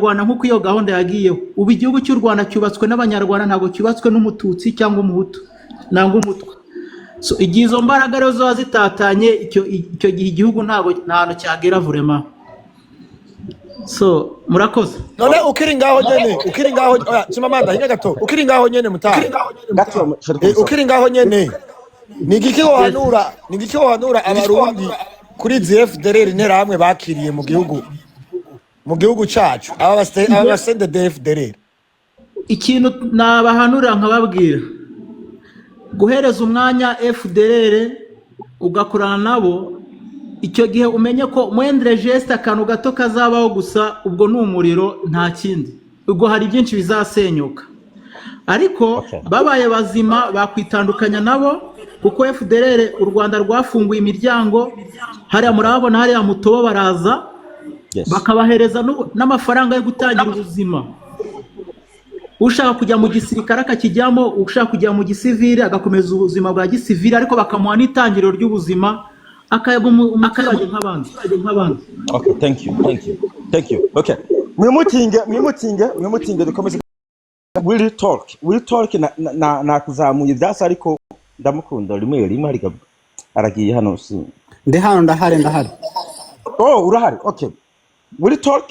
Rwanda nk'uko iyo gahunda yagiyeho ubu igihugu cy'u Rwanda cyubatswe n'abanyarwanda ntabwo cyubatswe n'umututsi cyangwa umuhutu nangwa umutwa. So igihe izo mbaraga rero zo zitatanye icyo gihe igihugu ntabwo cyagera vurema. So murakoze. None ukiri ngaho Chimamanda hinga gato ukiri ngaho nyene mutaha ukiri ngaho nyene nigiki wohanura abarundi kuri ZFDR intera hamwe bakiriye mu gihugu cyacu abasende DFDR. Ikintu nabahanura nkababwira guhereza umwanya FDR ugakorana nabo, icyo gihe umenye ko mwendere geste akantu gato kazabaho gusa, ubwo n'umuriro nta kindi, ubwo hari byinshi bizasenyuka. Ariko babaye bazima bakwitandukanya nabo, kuko FDR u Rwanda rwafunguye imiryango hariya, murabona hariya Mutobo baraza bakabahereza n'amafaranga yo gutangira ubuzima. Ushaka kujya mu gisirikare akakijyamo, ushaka kujya mu gisivile agakomeza ubuzima bwa gisivile, ariko bakamuha n'itangiriro ry'ubuzima akayaga umuturage nk'abandi. Okay, thank you. Okay, mwimutinge dukomeze. Will talk na kuzamuye ibyasa, ariko ndamukunda rimwe hari aragiye hano si ndi hano ndahari. Oh, urahari. Okay, will talk.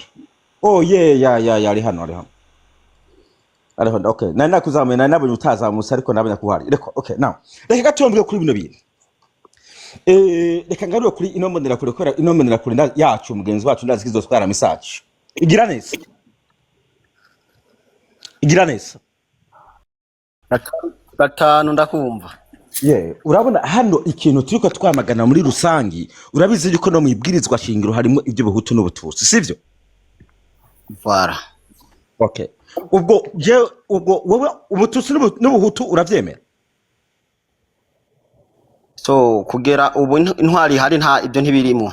Oh yeah ari hano. Okay, nani kuzamuye nani nabonye utazamutse, ariko nabonye kuhari. Okay, now reka gatombwe kuri bino bintu. Reka ngaruye kuri ino mbonera kure, ko ino mbonera kure yacu mugenzi wacu ndazi kizotwara message. Igira neza. Gatanu ndakumva. Urabona hano ikintu turiko twamagana muri rusangi, urabizi yuko no mwibwirizwa shingiro harimo ibyo buhutu n'ubututsi, sivyo? Vara. Okay. Ubwo wowe ubututsi n'ubuhutu uravyemera? So kugera ubu intwari hari nta ibyo ntibirimo.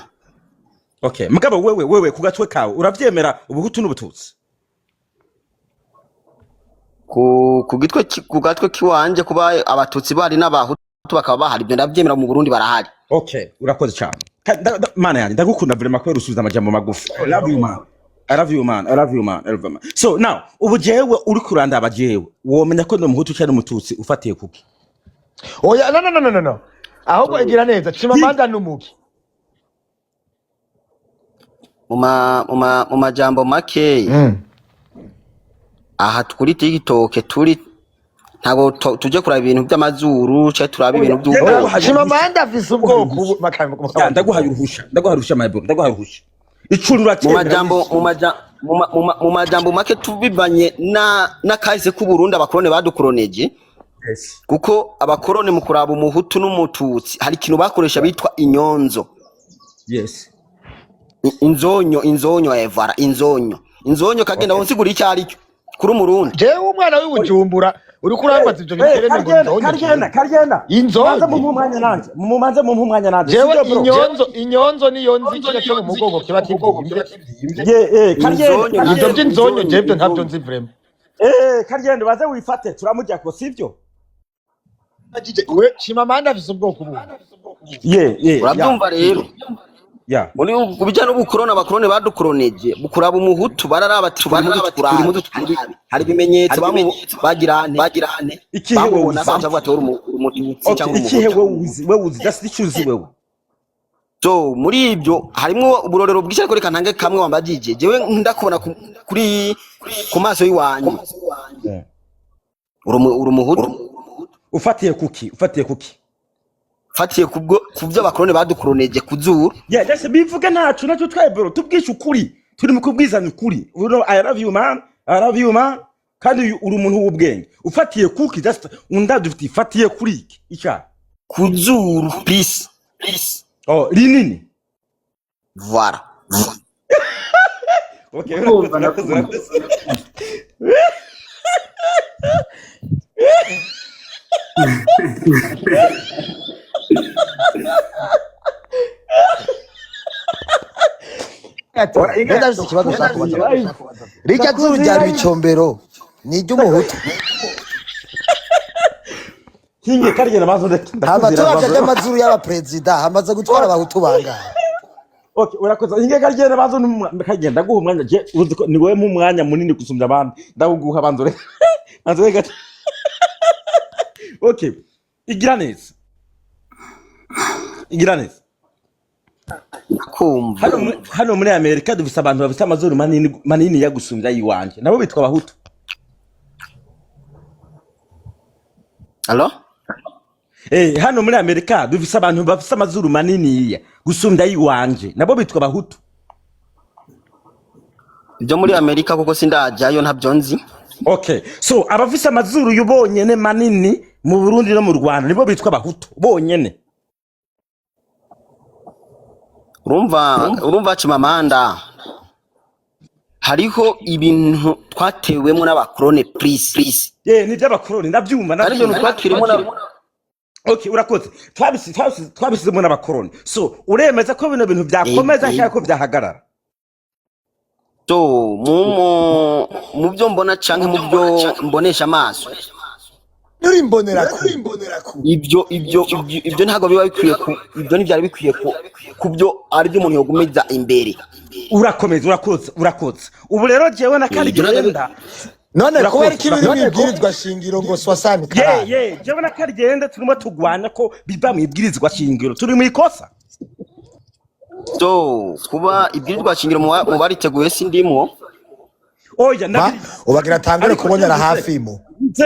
Okay, mugabo wewe kugatwe kawe uravyemera ubuhutu n'ubututsi? Kugatwe kiwanje kuba abatutsi bari n'abahutu bakaba bahari, ibyo ndavyemera mu Burundi barahari. Okay, urakoze cyane. Mana yani ndagukunda vraiment ko rusubiza amajambo magufi. I love you man. So now ubu jewe uri kuranda abajewe womenya ko no muhutu cyane umututsi ufatiye kuki? Oya no. Ahubwo igira neza Chimamanda numuki. Mu majambo make. Aha kuri TikTok turi ntago tuje kuraba ibintu by'amazuru cyo turaba ibintu by'ubwoko. Chimamanda afise ubwoko ndaguharusha my bro, ndaguharusha. Icurura cyane mu majambo make tubivanye na kahise ku Burundi abakorone badukoroneje. Yes. Kuko abakorone mu kuraba umuhutu n'umututsi hari ikintu bakoresha bitwa inyonzo. Yes. Inzonyo evara inzonyo kagenda wonsigura icyo ari cyo kuri umurundi. Jewe umwana w'Ibujumbura uri kurambaza ibyo biterene ngo karyana inzonyo mumanze mu mwanya nanje. Jewe inyonzo niyo nzi kino cyo mu mugongo kiba kibyimbye. Karyana ibyo by'inzonyo jebyo ntabyo nzi vraiment. Karyana baze wifate turamujya ko sivyo? We Chimamanda afise ubwoko ubu. Urabyumva rero. Muri ubijya n'ubukorona abakorone badukoroneje bukuraba umuhutu bararaba hari bimenyetso bagirane ikihebona bavuga ati umututsi cyangwa umuhutu we uzi just icyuzi wewe. So muri ibyo harimo uburorero bw'icyo ariko reka ntange kamwe wambagije jewe ndakubona kuri ku maso yiwanye uri umuhutu ufatiye kuki fatiye kubyo abakorone badukoroneje kuzuru. Just bivuga ntacu twebero tubwisha ukuri, turi mu kubwizanya ukuri. I love you man kandi uri umuntu w'ubwenge. Ufatiye kuki just undadufiti fatiye kuri iki ica kuzuru please. Oh rinini voilà. Okay. Rika zuru rya bicombero ni iby'umuhutu. Kinge Karyana mazo ndakunda. Amatora y'amazuru y'abapresident hamaze gutwara abahutu bangahe? Okay, urakoze. Ingega ryera bazo kagenda guha umwanya je uzi ko ni wewe mu mwanya munini gusumbya abandi. Ndaguha banzore. Banzore gato. Okay. Igira neza. Igira neza. kumva Hano muri Amerika dufise abantu bafite amazuru manini ya gusumbya yiwanje. Nabo bitwa abahutu. Allo? Hano muri Amerika dufise abantu bafite amazuru manini ya gusumbya yiwanje. Nabo bitwa abahutu. Ibyo muri Amerika kuko sindajayo ntabyo nzi. Okay. So abafise amazuru yubonyene manini mu Burundi no mu Rwanda nibo bitwa abahutu bonyene. Urumva Chimamanda hariho ibintu twatewemo n'abakorone please. Ni by'abakoroni ndabyumva Ari ibintu twakirimo na Okay, urakoze. Twabisizemo n'abakoroni. So uremeza ko bino bintu byakomeza cyangwa ko byahagarara? So mu byo mbona canke mu byo mbonesha amaso. Uri mbonera ku. Ibyo ntago biba bikwiye ku ibyo ntibyari bikwiye ku byo ari byo umuntu yogumeza imbere. Urakoze. Ubu rero jewe na Karigenda none ko ari kibiri mwibwirizwa shingiro ngo 60 kara. Jewe na Karigenda turimo tugwana ko biba mwibwirizwa shingiro. Turi mu ikosa. So kuba ibwirizwa shingiro mu bariteguye sindimo. Oya ubagira tangire kubonera hafi mu.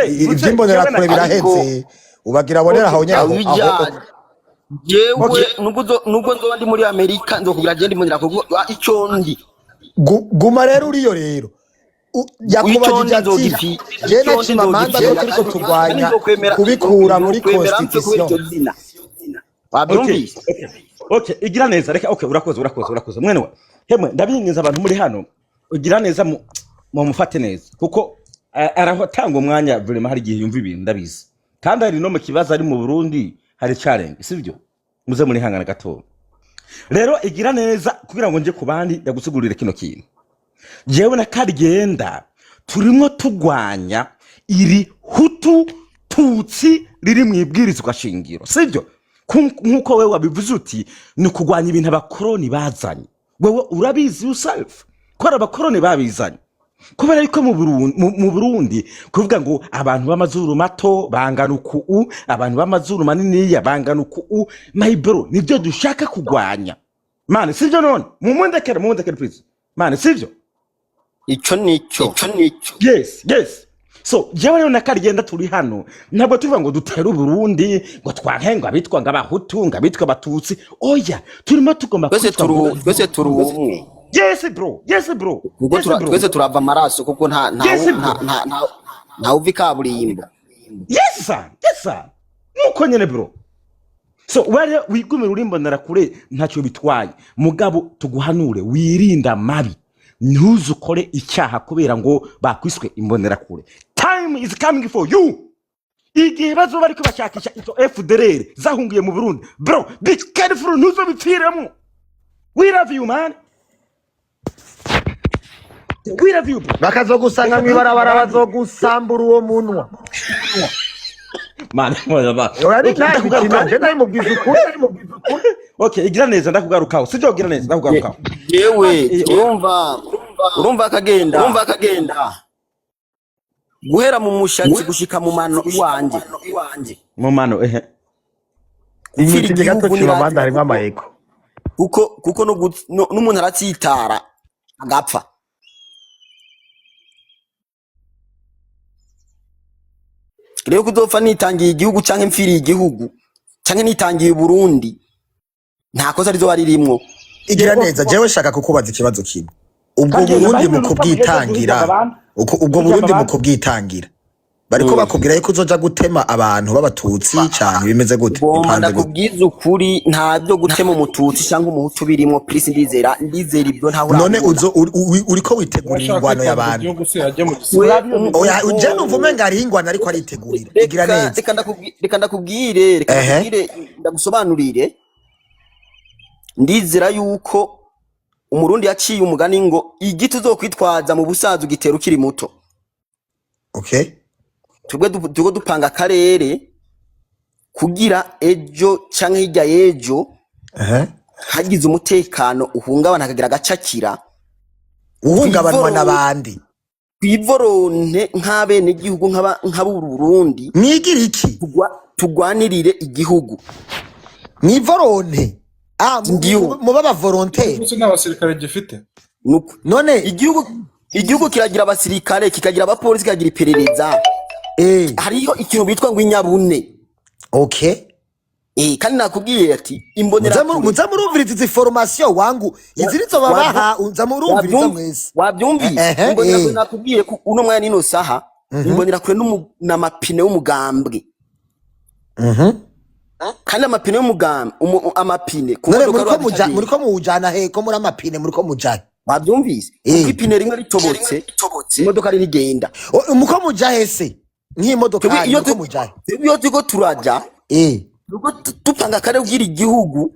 Ibyimbonera kure birahetse. Ubagira bonera aho nyaho. Jewe nubwo nzoba ndi muri Amerika nzokubira agenda imbonera ko icyo ndi. Guma rero uriyo rero. Yakubajije ati je na Chimamanda ko turiko turwanya kubikura muri constitution. Wabyumvise? Okay, igira neza reka urakoze mwene wa. Hemwe ndabingiza abantu muri hano. Ugira neza mu mufate neza kuko arahotanga umwanya vraiment hari gihe yumva ibintu ndabizi. Kandi hari no mu kibazo ari mu Burundi hari challenge sivyo? Muze muri hangana gato. Rero igira neza kugira ngo nje kubandi yagusigurire kino kintu. Jewe na Karigenda turimo tugwanya iri hutu tutsi riri mwibwirizwa shingiro sivyo? Nkuko wewe wabivuze uti ni kugwanya ibintu abakoroni bazanye. Wewe urabizi yourself ko abakoroni babizanye. Kubera yuko mu Burundi kuvuga ngo abantu b'amazuru mato bangana uku abantu b'amazuru manini ya bangana uku my bro nibyo dushaka kugwanya. Man sivyo none mumundekere please. Man sivyo? Ico nico. Yes. So jewe rero na Karigenda turi hano ntabwo tuvuga ngo dutera Burundi ngo twankenga bitwa ng'abahutu ngabitwa abatutsi. Oya turimo tugomba twese turi umwe. Yes bro. Twese turava amaraso kuko nta uvika burimbo. Yes sir. Nuko nyene bro. So wale wigumira urimbonera kure ntacyo bitwaye. Mugabo tuguhanure wirinda mabi. Ntuzukore icyaha kubera ngo bakwiswe imbonera kure. Time is coming for you. Igihe bazo bari kubashakisha ito FDLR zahungiye mu Burundi. Bro, be careful ntuzobipfiremo. We love you man. We love you. Bakazogusanga mwibarabara bazogusambura uwo munwa. Man, Ori nayi bikina je nayi mubwiza ukuri. Okay, igira neza ndakugarukaho. Sivyo gira neza ndakugarukaho. Yewe urumva akagenda. Guhera mu mushatsi gushika mu mano iwanje. Mu mano Imiti gato Chimamanda harimo amayeko. Kuko n'umuntu aratsitara agapfa. Rero kudopfa nitangiye igihugu canke mfiriye igihugu canke nitangiye Burundi nta kosa rizo baririmwo. Igira neza jewe shaka kukubaza ikibazo kimwe. Ubwo Burundi mu kubwitangira bariko bakubwira yuko uzoja gutema abantu b'abatutsi cyane bimeze gute ipanze gute kubwiza ukuri nta byo gutema umututsi cyangwa umuhutu birimo please ndizera ibyo nta none uriko witegurira ingwano y'abantu oya uje nuvume ngari ingwano ariko aritegurira igira neza reka ndakubwire ndagusobanurire ndizera yuko umurundi yaciye umugani ngo igiti uzokwitwaza mu busaza ugitera ukiri muto. Okay, tubwe dupanga akarere kugira ejo canke hirya yejo hagize umutekano uhungabana akagira agacakira uhungabanwa n'abandi kwivoronte nk'abene igihugu nk'ab'u Burundi mwigira iki tugwanirire igihugu mwivoronte muba abavolontaire gusa n'abasirikare gifite none igihugu kiragira abasirikare kikagira abapolisi kikagira iperereza hariho ikintu bitwa ngo inyabune okay kandi nakubwiye ati imbonera muza murumviriza izi formation wangu izirizo babaha unza murumviriza mwese wabyumvise imbonera nakubwiye ko uno mwanya nino saha imbonera kure n'amapine y'umugambwe kandi amapine y'umugambwe amapine muriko mujana he ko muri amapine muriko mujana wabyumvise kuko ipine rimwe ritobotse imodoka iri rigenda muko mujahe se nk'imodoka muko mujahe iyo turiko turaja nuko tupanga kare kugira igihugu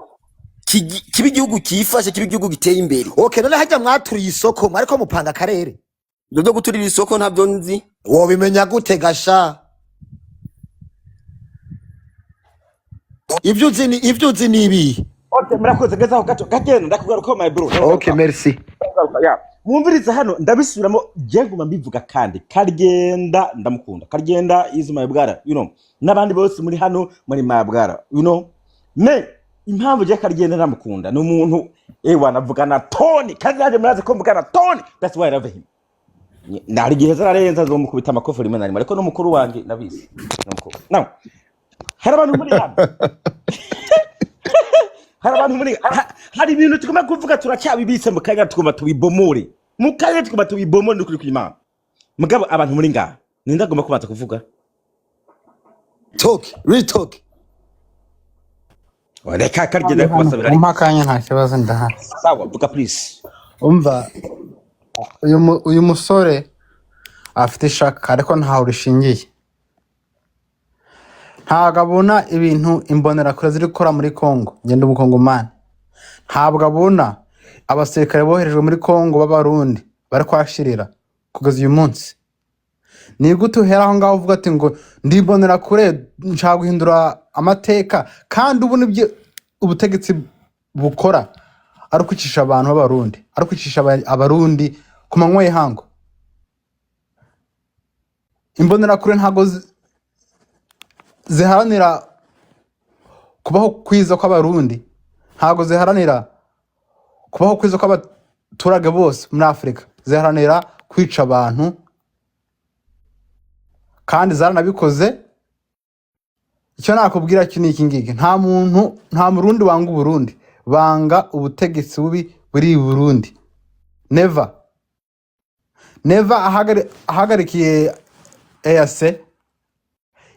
kiba igihugu kifashe kiba igihugu giteye imbere okay none hajya mwaturiye isoko mwariko mupanga akarere byo guturira isoko ntabyo nzi wobimenya gute gasha ivyo uzi ni ibi okay murakoze gezaho gato gagenda ndakugaruka my bro okay merci mwumviriza hano ndabisubiramo jenguma mbivuga kandi Karyenda ndamukunda Karyenda is my brother n'abandi bose muri hano muri my brother me impamvu je Karyenda ndamukunda ni umuntu wanavuga na Tony kandi yaje muraze ko mvuga na Tony that's why I love him nari gihe zararenza zo mukubita amakofu rimwe na rimwe ariko no mukuru wanje nabizi now hari abantu muri hano hari abantu muri hari ibintu tugomba kuvuga turacyabibitse mu kanya tugomba tubibomore n'ukuri kw'Imana mugabo abantu muri ngaha ninda agomba kubanza kuvuga real talk reka Karyenda kubasabira umpakanya nta kibazo ndahari sawa vuga please umva uyu musore afite ishaka ariko ntaho rishingiye ntabwo abona ibintu imbonerakure ziri gukora muri Congo ngenda umukongomani ntabwo abona abasirikare boherejwe muri Congo b'abarundi bari kwashirira kugeza uyu munsi ni gute uhera aho ngaho uvuga ati ngo ndimbonerakure nshaka guhindura amateka kandi ubu nibyo ubutegetsi bukora ari kwicisha abantu b'abarundi ari kwicisha abarundi ku manywa y'ihangu imbonerakure ntabwo ziharanira kubaho kwiza kw'abarundi ntabwo ziharanira kubaho kwiza kw'abaturage bose muri Afurika ziharanira kwica abantu kandi zaranabikoze icyo nakubwira cyo ni iki ngiki nta murundi wanga Uburundi banga ubutegetsi bubi buri Burundi never ahagarikiye EAC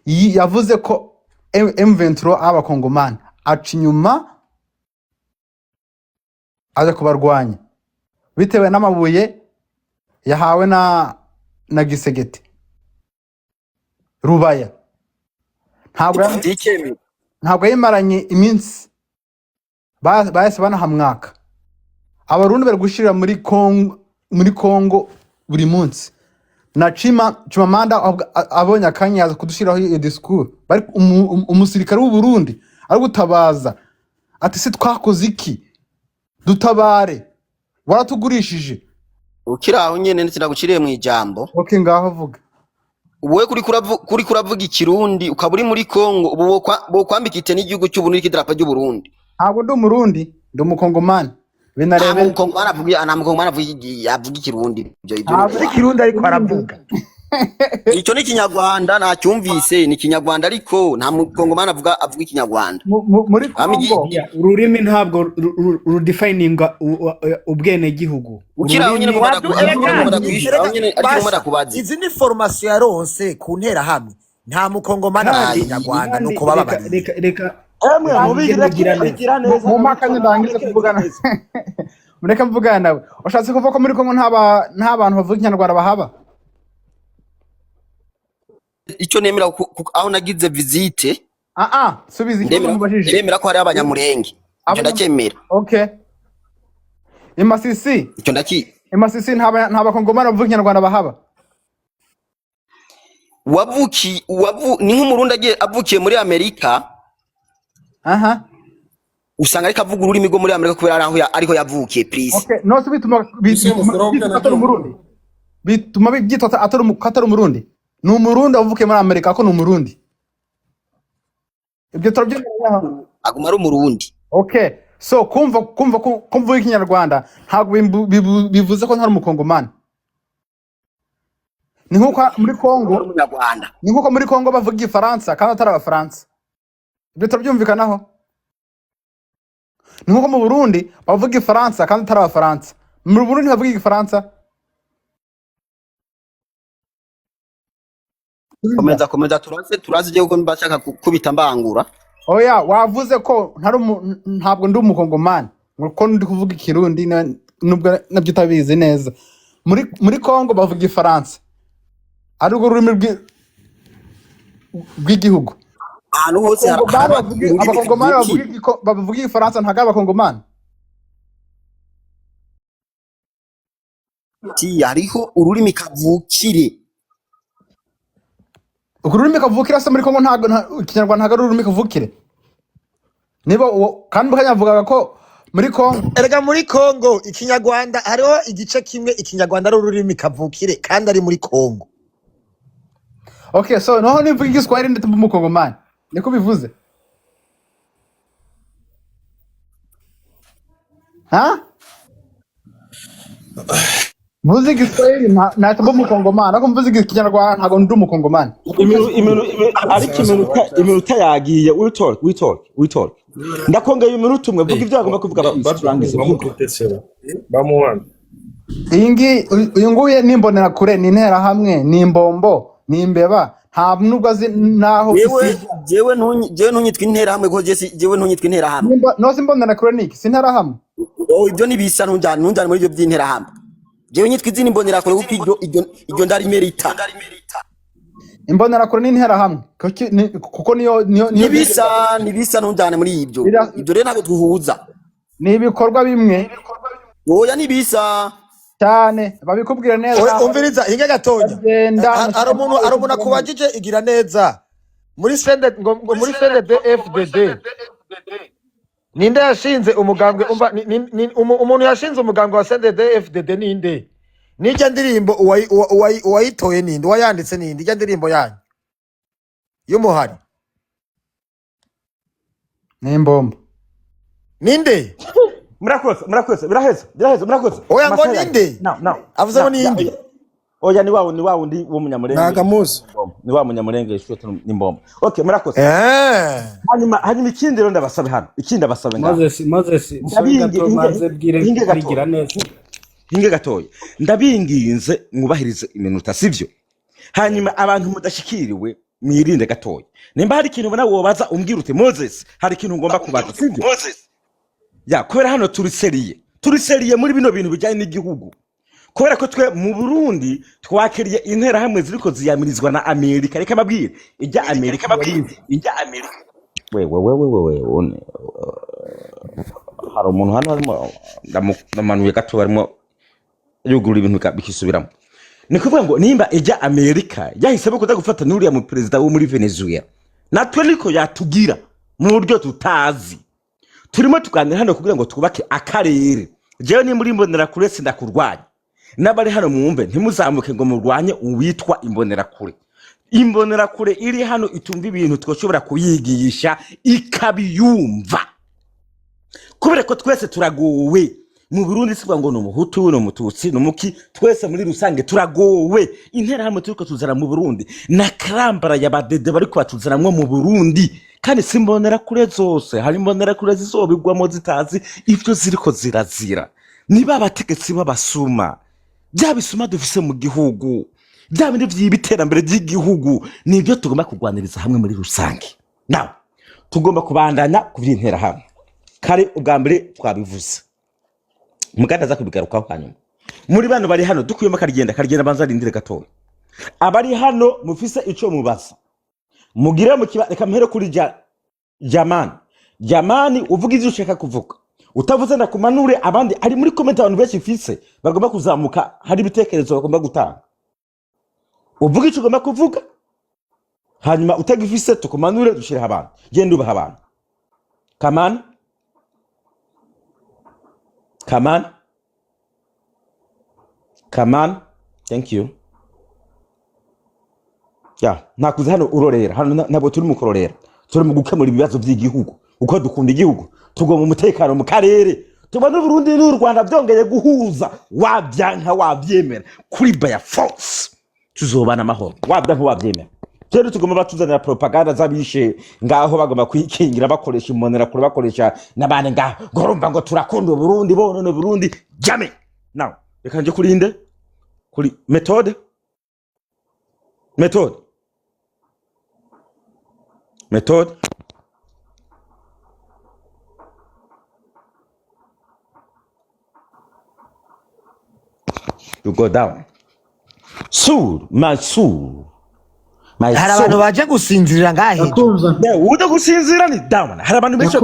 yavuze ko M23 abakongomani aca inyuma aje kubarwanya bitewe n'amabuye yahawe na Gisegeti Rubaya ntabwo yimaranye iminsi bahise banahamwaka abarundi bari gushirira muri Congo buri munsi na Chimamanda abonye akanya yaza kudushiraho iyo discours bari umusirikare w'u Burundi ari gutabaza ati se twakoze iki dutabare waratugurishije ukiraho nyene ndinaguciriye mu ijambo okay ngaho vuga wowe kuri kuravuga ikirundi ukaba uri muri Congo ubu bo kwambikite n'igihugu cy'u Burundi kidarapo cy'u Burundi ntabwo ndi umurundi ndi umukongomani binarebe anamukongomani avuga ikirundi ibyo ikirundi ariko aravuga icyo ni Kinyarwanda nacyumvise ni Kinyarwanda ariko nta mukongomani avuga Ikinyarwanda muri Congo ururimi ntabwo rudefininga ubwene gihugu ukiraho nyene kubaza izi ni formation yaronse ku ntera hamwe nta mukongomani Kinyarwanda nuko baba reka mu makanya ndangize kuvugana mureka mvugana nawe ushatse kuvuga ko muri Congo nta bantu bavuga Ikinyarwanda bahaba icyo nemera aho nagize visite subiza ikibazo mubajije nemera ko hari abanyamurenge icyo ndacyemera okay Imasisi nta bakongomani bavuga Ikinyarwanda bahaba ni nk'umurundi avukiye muri Amerika usanga ariko avuga ururimi rwo muri Amerika kubera ariho yavukiye please. Okay, no se bituma atari umurundi. Bituma byitwa atari umurundi. Ni umurundi avukiye muri Amerika ko ni umurundi. Ibyo turabyemera. Aguma ari umurundi. Okay. So kumva ikinyarwanda ntabwo bivuze ko ntari umukongomani. Ni nkuko muri Kongo ni nkuko muri Kongo bavuga igifaransa kandi atari abafaransa. Ibyo turabyumvikanaho. Ni nkuko mu Burundi bavuga igifaransa kandi atari abafaransa. Mu Burundi bavuga igifaransa. Komeza turaze je uko mbashaka kubita mbangura. Oya wavuze ko ntabwo ndi umukongomani ngo ndi kuvuga ikirundi nubwo nabyo utabizi neza. Muri Kongo bavuga ifaransa ari urwo rurimi rw'igihugu. Ahantu hose abakongomani bavuga ifaransa ntago abakongomani. Hariho ururimi kavukire. Ururimi kavukire se muri Kongo ntago ikinyarwanda ntago ari ururimi kavukire. Niba kandi bakanyavuga ko muri Kongo erega muri Kongo ikinyarwanda hariho igice kimwe ikinyarwanda ari ururimi kavukire kandi ari muri Kongo. Okay, so noho nivuga igiswahili ndetse mukongomani niko bivuze. Ha? Mvuze igiswahili natambo mukongomani ariko mvuze ikinyarwanda ntago ndi umukongomani. Ariko iminota yagiye we talk. Ndakongeye iminota umwe vuga ibyo agomba kuvuga barangize bamuwana. Uyu nguye nimbonera kure ni ntera hamwe ni imbombo ni imbeba nta nubwo azi naho jewe ntunyitwa intera hamwe ko jewe ntunyitwa intera hamwe. No simbonera kure niki sintera hamwe. Ibyo nibisa ntunjana muri ibyo by'intera hamwe. Jewe nyitwa izina imbonera kure kuko iryo ndari merita. Imbonera kure n'intera hamwe kuko niyo nibisa ntunjana muri ibyo rero ntabwo duhuza. Ni ibikorwa bimwe. Oya nibisa cyane babikubwira neza. Umviriza hinga gatonya. Ari umuntu akubajije igira neza. Muri CNDD-FDD. Ninde yashinze umugambwe umuntu yashinze umugambwe wa CNDD-FDD ninde? Nijya ndirimbo uwayitoye ninde? Uwayanditse ninde? Ijya ndirimbo yanyu. Y'umuhari. Ni imbombo. Ninde? Murakoze biraheze murakoze. Oya ngo ninde? No. Avuze ngo ninde? Oya ni wa wundi w'umunyamurenge. Nagamuzi. Ni wa munyamurenge ishute n'imbombo. Okay murakoze. Hanyuma ikindi rero ndabasabe hano. Ikindi abasabe ngaho. Maze bwire neza. Hinge gatoya. Ndabinginze mwubahirize iminota sivyo. Hanyuma abantu mudashikiriwe mwirinde gatoya. Nimba hari ikintu ubona wobaza umbwira uti Moses hari ikintu ngomba kubaza sivyo? Ya kubera hano turi seriye muri bino bintu bijyanye n'igihugu. Kubera ko twe mu Burundi twakiriye intera hamwe ziriko ziyamirizwa na Amerika. Reka mabwire ijya Amerika wewe hari umuntu hano harimo ndamanuye gato barimo yugurura ibintu bikisubiramo. Ni kuvuga ngo nimba ijya Amerika yahisemo kuza gufata n'uriya mu president wo muri Venezuela natwe niko yatugira mu buryo tutazi. Turimo tuganira hano kugira ngo twubake akarere. Jewe ni muri mbonera kure sindakurwanya. Nabari hano mwumve ntimuzamuke ngo murwanye uwitwa imbonera kure. Imbonera kure iri hano itumva ibintu twoshobora kuyigisha ikabiyumva. Kubera ko twese turagowe. Mu Burundi sivuga ngo n'umuhutu n'umututsi n'umuki twese muri rusange turagowe. Intera hamwe turiko tuzara mu Burundi na krambara y'abadede bariko batuzaramwo mu Burundi. Kandi simbonera kure zose hari imbonera kure zizobigwamo zitazi ivyo ziriko zirazira. Niba abategetsi babasuma byabisuma dufise mu gihugu byabindi vy'ibiterambere by'igihugu nibyo tugomba kugwaniriza hamwe muri rusange. Now tugomba kubandanya kuvyintera hamwe. Kare ubwa mbere twabivuze. Muganda za kubigarukaho hanyuma. Muri bano bari hano dukuyemo karigenda banza rindire gatoya. Abari hano mufise ico mubaza. Mugire mu kiba reka mpere kuri Jamani uvuga ivyo ushaka kuvuga. Utavuze ndakumanure abandi ari muri comment abantu benshi fise bagomba kuzamuka hari ibitekerezo bagomba gutanga. Uvuga ico ugomba kuvuga. Hanyuma utagifise tukumanure dushire abantu. Genda ubaha abantu. Kamana come on thank you nakuze hano urorera hano ntabwo turi mu kurorera turi mu gukemura ibibazo by'igihugu uko dukunda igihugu tugwa mu mutekano mu karere tubona Burundi n'u Rwanda byongeye guhuza wabyanka wabyemera kuri by force tuzobana amahoro wabyanka wabyemera rero tugomba batuzanira propaganda zabishe ngaho bagomba kwikingira bakoresha imonera kure bakoresha nabane ngaho ngorumva ngo turakunda Burundi bonone Burundi jame now reka nje kurinde kuri methode you go down my soul hari abantu baje gusinzirira ngahe uda gusinzira ni down hari abantu benshi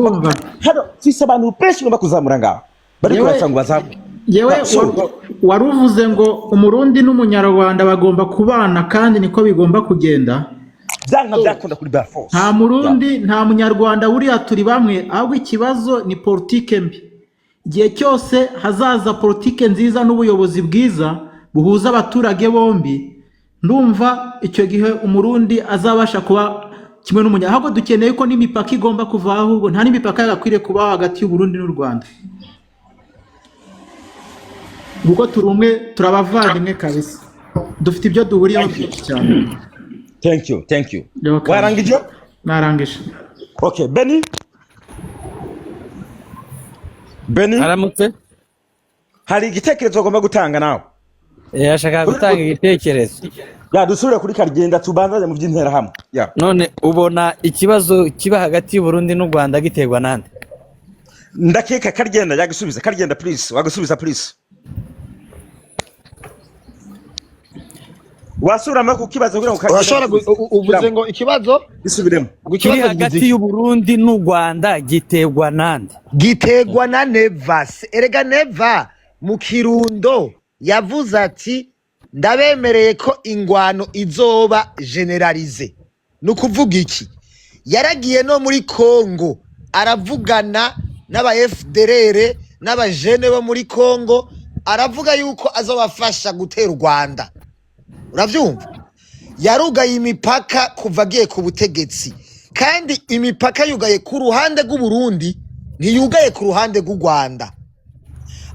hano sisi abantu benshi ngomba kuzamura ngaho bari kurasa ngo bazamure yewe waruvuze ngo umurundi n'umunyarwanda bagomba kubana kandi niko bigomba kugenda byakunda kuri by force nta murundi nta munyarwanda buriya turi bamwe ahubwo ikibazo ni politike mbi igihe cyose hazaza politike nziza n'ubuyobozi bwiza buhuza abaturage bombi ndumva icyo gihe umurundi azabasha kuba kimwe n'umunya ahubwo dukeneye ko n'imipaka igomba kuvaho ahubwo nta n'imipaka yagakwiriye kubaho hagati y'Uburundi n'u Rwanda kuko turi umwe turabavandimwe kabisa dufite ibyo duhuriyeho byinshi cyane thank you warangije narangije okay Beni aramutse hari igitekerezo ugomba gutanga nawe yashaka gutanga igitekerezo dusubire kuri Karigenda tubanzaze mu by'intera hamwe none ubona ikibazo kiba hagati y'Uburundi n'u Rwanda giterwa nande ndakeka Karigenda yagisubiza Karigenda please wagusubiza please wasurama ku kibazo kugira ngo urashobora uvuze ngo ikibazo bisubiremo kiri hagati y'Uburundi n'u Rwanda giterwa nande giterwa na Nevas erega Neva mu Kirundo yavuze ati ndabemereye ko ingwano izoba generalize nukuvuga iki yaragiye no muri Kongo aravugana n'aba FDLR n'abajene bo muri Kongo aravuga yuko azobafasha gutera u Rwanda uravyumva yarugaye imipaka kuva agiye ku butegetsi kandi imipaka yugaye ku ruhande rw'u Burundi ntiyugaye ku ruhande rw'u Rwanda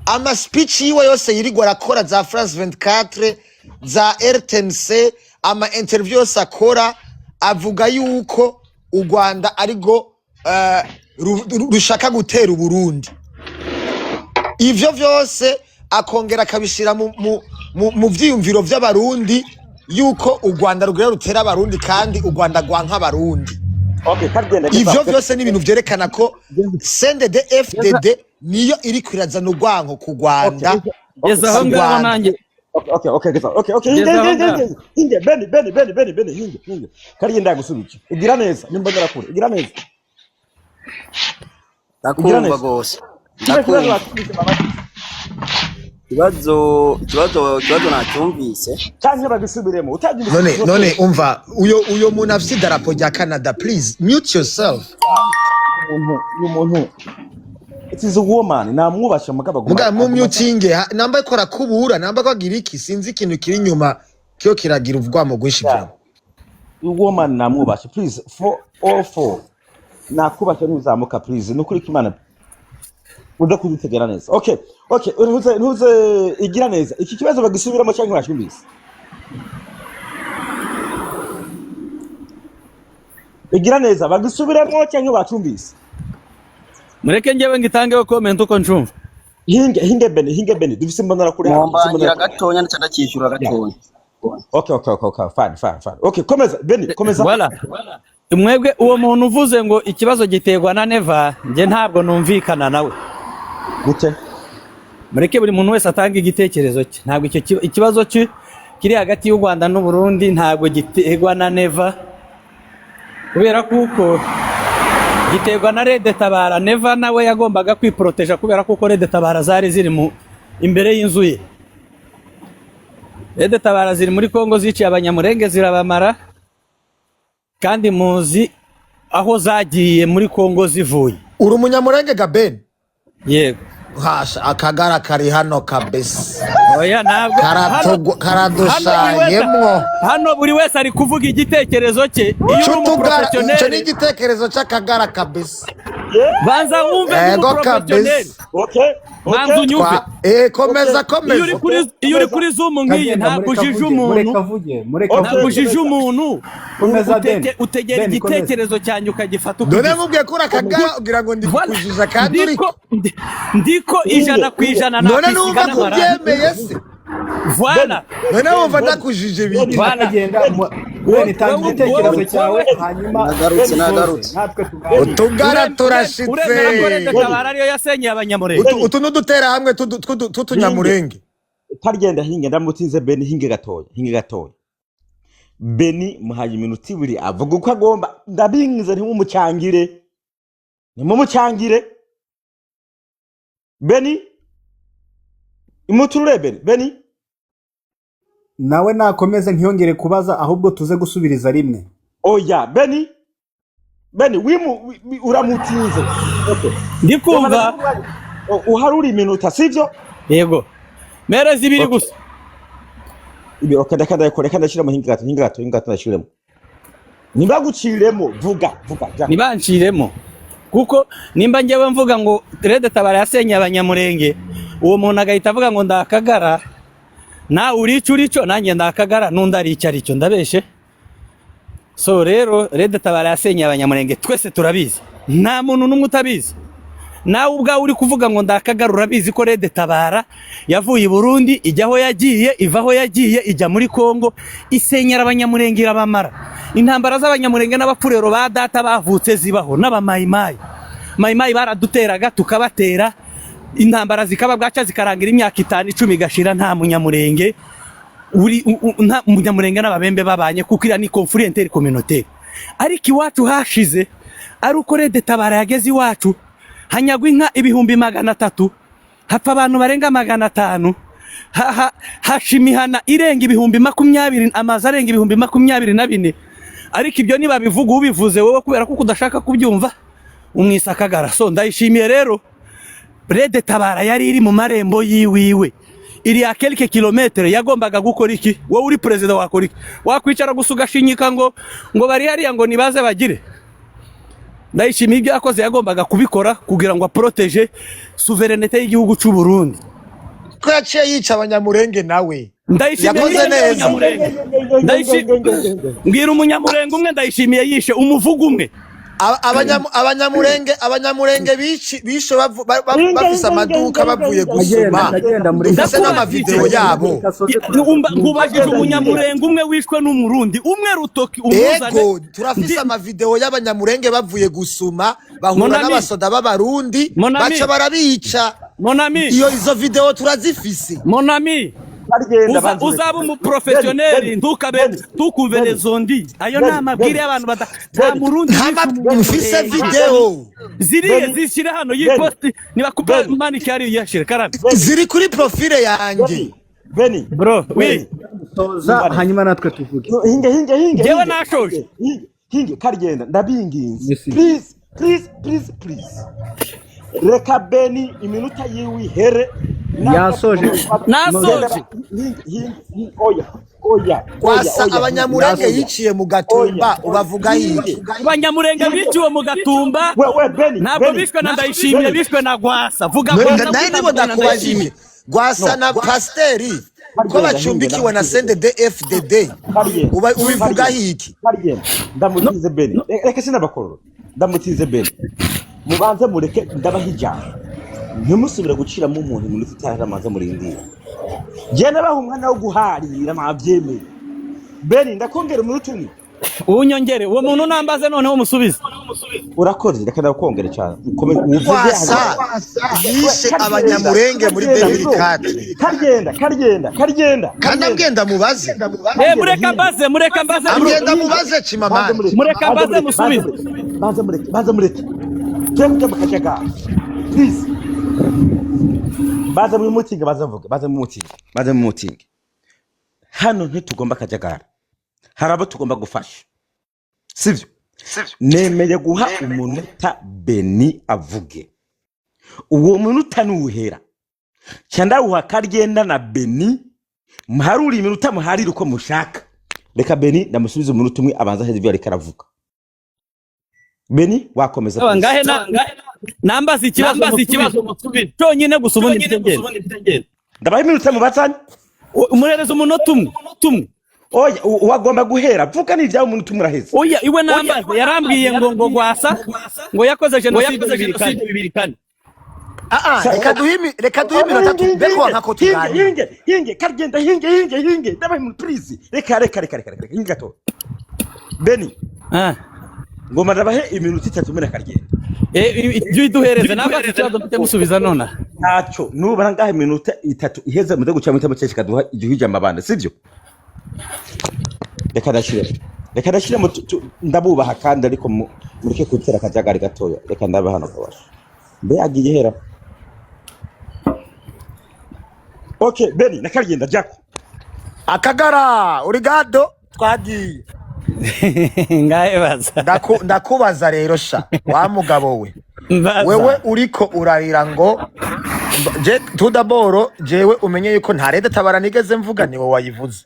ama speech yiwe yose yirigwa arakora za France 24 za RTNC ama interview yose akora avuga yuko u Rwanda arigo rushaka gutera u Burundi ivyo vyose akongera akabishira mu vyiyumviro vy'abarundi yuko u Rwanda rugira rutera abarundi kandi u Rwanda gwanka abarundi ivyo vyose ni ibintu vyerekana ko CNDD FDD niyo iri kwirazana urwanko ku Rwanda yezaho ngaho nanjye hinge Beni hinge Karigenda yagusubije igira neza nimbonera kure igira neza ndakumva gose ikibazo nacyumvise cyangwa bagisubiremo none umva uyo muntu afite idarapo rya Canada please mute yourself umuntu it is a woman namwubasha muga mu mutinge namba ikora kubura namba kwagira iki sinzi ikintu kiri nyuma cyo kiragira ubwamo gwinshi byo woman namwubasha please for all four nakubasha nuzamuka please nukuri kimana uda kuzitegera neza okay ntuze igira neza iki kibazo bagisubiramo cyangwa bashumbise igira neza bagisubiramo cyangwa bacumbise mureke njyewe ngitangeho comment uko ncumva hinge Beni dufise mbonera kuri mbonera gatonya ndacandakishyura gatonya okay fine okay komeza Beni komeza voilà mwebwe uwo muntu uvuze ngo ikibazo giterwa na Neva nje ntabwo numvikana nawe gute mureke buri muntu wese atanga igitekerezo cye ntabwo icyo ikibazo kiri hagati y'u Rwanda n'u Burundi ntabwo giterwa na Neva kubera kuko giterwa na Red Tabara Neva nawe yagombaga kwiproteja kubera kuko Red Tabara zari ziri mu imbere y'inzu ye Red Tabara ziri muri Kongo ziciye abanyamurenge zirabamara kandi muzi aho zagiye muri Kongo zivuye uri umunyamurenge Gaben yego hasha akagara kari hano kabisa oya ntabwo karadushayemwo hano buri wese ari kuvuga igitekerezo cye iyo uri icyo umuprofesiyoneri ni igitekerezo cy'akagara kabisa banza wumve umuprofesiyoneri banza unyumve komeza iyo uri kuri zoom nk'iyi ntabwo ujije umuntu utegera igitekerezo cyanjye ukagifata dore nkubwiye ko akagara ugira ngo ndi kukujiza kandi ndiko 100% none numva ko byemeye se voilà none wumva ndakujije ibintu genda wene tanga igitekerezo cyawe hanyuma nagarutse utugara turashitse uremera ko Leta Tabara ariyo yasenyeye abanyamurenge utu n'udutera hamwe tutunyamurenge Karigenda hinge ndamutsinze Beni hinge gatoya Beni muhaye iminota 2 avuga uko agomba ndabingize ntimumucangire Beni imuturure Beni nawe nakomeze ntiyongere kubaza ahubwo tuze gusubiriza rimwe oya Beni uramutsinze ndikumva uharura iminota sivyo yego mere zibiri gusa ibi okada ndashira mu hinga gato ndashiremo nibaguciremo vuga nibanciremo kuko nimba njyewe mvuga ngo Leta Tabara yasenyeye abanyamurenge uwo muntu agahita avuga ngo ndakagara na urico nanjye ndakagara nundi ari icyo ndabeshe so rero Leta Tabara yasenyeye abanyamurenge twese turabizi nta muntu numwe utabizi nawe ubwawe uri kuvuga ngo ndakagara urabizi ko Leta Tabara yavuye i Burundi ijyaho yagiye ivaho yagiye ijya muri Kongo isenyera abanyamurenge irabamara intambara z'abanyamurenge n'abapfurero ba data bavutse zibaho n'abamayimayi baraduteraga tukabatera intambara zikaba bwaca zikarangira imyaka 5-10 gashira nta munyamurenge nta munyamurenge n'ababembe babanye kuko ira ni conflit intercommunautaire ariko iwacu hashize ari uko Leta Tabara yageze iwacu hanyagwa inka 300 hapfa abantu barenga 500 hashimihana irenga 20,000 amazi arenga 24,000 ariko ibyo niba bivuga ubivuze wowe kubera ko kudashaka kubyumva umwisakagara so ndayishimiye rero Leta Tabara yari iri mu marembo yiwiwe iri ya quelques kilomètres yagombaga gukora iki wowe uri president wakora iki wakwicara gusugashinyika ngo bari hariya ngo nibaze bagire ndayishimiye ibyo yakoze yagombaga kubikora kugira ngo protege souveraineté y'igihugu cy'u Burundi ko yaciye yica abanyamurenge nawe yakoze neza mbwira umunyamurenge umwe ndayishimiye yishe umuvugo umwe abanyamurenge bishe bafise amaduka bavuye gusoma ndetse n'amavideo yabo ngubajije umunyamurenge umwe wishwe n'umurundi umwe rutoki umuzane ego turafise amavideo y'abanyamurenge bavuye gusuma bahura n'abasoda b'abarundi baca barabica iyo izo video turazifise monami uzaba umuprofesiyoneri ntukumve rezondi ayo ni amabwire y'abantu nta murundi mfise video ziriye zishyire hano yiposti nibakupa manike yari yashire karame ziri kuri profile yanjye Beni bro we toza hanyuma natwe tuvuge hinge jewe nashoje hinge Karigenda ndabinginze please reka Beni iminota yiwi here yasoje oya kwasa abanyamurenge yiciye mu gatumba ubavuga hiki abanyamurenge biciwe mu gatumba ntabwo bishwe na Ndayishimiye bishwe na Gwasa vuga Gwasa naye nibo ndakubajije Gwasa na Pasteri ko bacumbikiwe na CNDD-FDD ubivuga hiki ndamutize Beni reka sinabakorora ndamutize Beni mubanze mureke ndabahijana ntimusubire guciramo umuntu muri tutaramanza murindira je nabaho umwana wo guharira navyemeye Beni ndakongera umuntu umwe unyongere uwo muntu nambaze noneho umusubize urakoze reka ndakongera cyane Gwasa yishe abanyamurenge muri 2004 Karigenda kandi abwenda mubaze mureka mbaze abwenda mubaze Chimamanda mureka mbaze musubize baze mureke twebwe makajaga please baza mu mutinga baza mu mutinga hano ntitugomba kajagara harabo tugomba gufasha sivyo nemeye guha umunota Beni avuge uwo minota nuhera cyanda uha Karyenda na Beni muharura iminota muharira uko mushaka reka Beni ndamusubiza umunota umwe abanza heze ibyo ariko aravuga Beni wakomeza ngahe nambaza ikibazo musubire cyonyine gusa ubundi mfite ndabaye iminota mubatsanye umuhereza umunota umwe oya wagomba guhera vuga ni ibyawe umunota umwe uraheze oya iwe nambaze yarambwiye ngo gwasa ngo yakoze jenoside 2004 reka duhe iminota tubeko nkako tuganye hinge Karyenda hinge ndabaye mu please reka hinge gato Beni ngoma ndabahe iminota 3 muri Karyenda ibyo iduhereze nambaze ikibazo mfite musubiza nona ntacyo nubara ngahe iminota 3 iheze muze guca mu cyeshika duha igihuja amabanda sivyo reka dashire ndabubaha kandi ariko mureke kutera kajagari gatoya reka ndabe hano kabasha mbe agiye hera okay Beni na Karyenda jako akagara urigado twagiye ngahe baza ndakubaza rero sha wa mugabo wewe uriko urarira ngo je tudaboro jewe umenye yuko nta Rede Tabara nigeze mvuga niwe wayivuze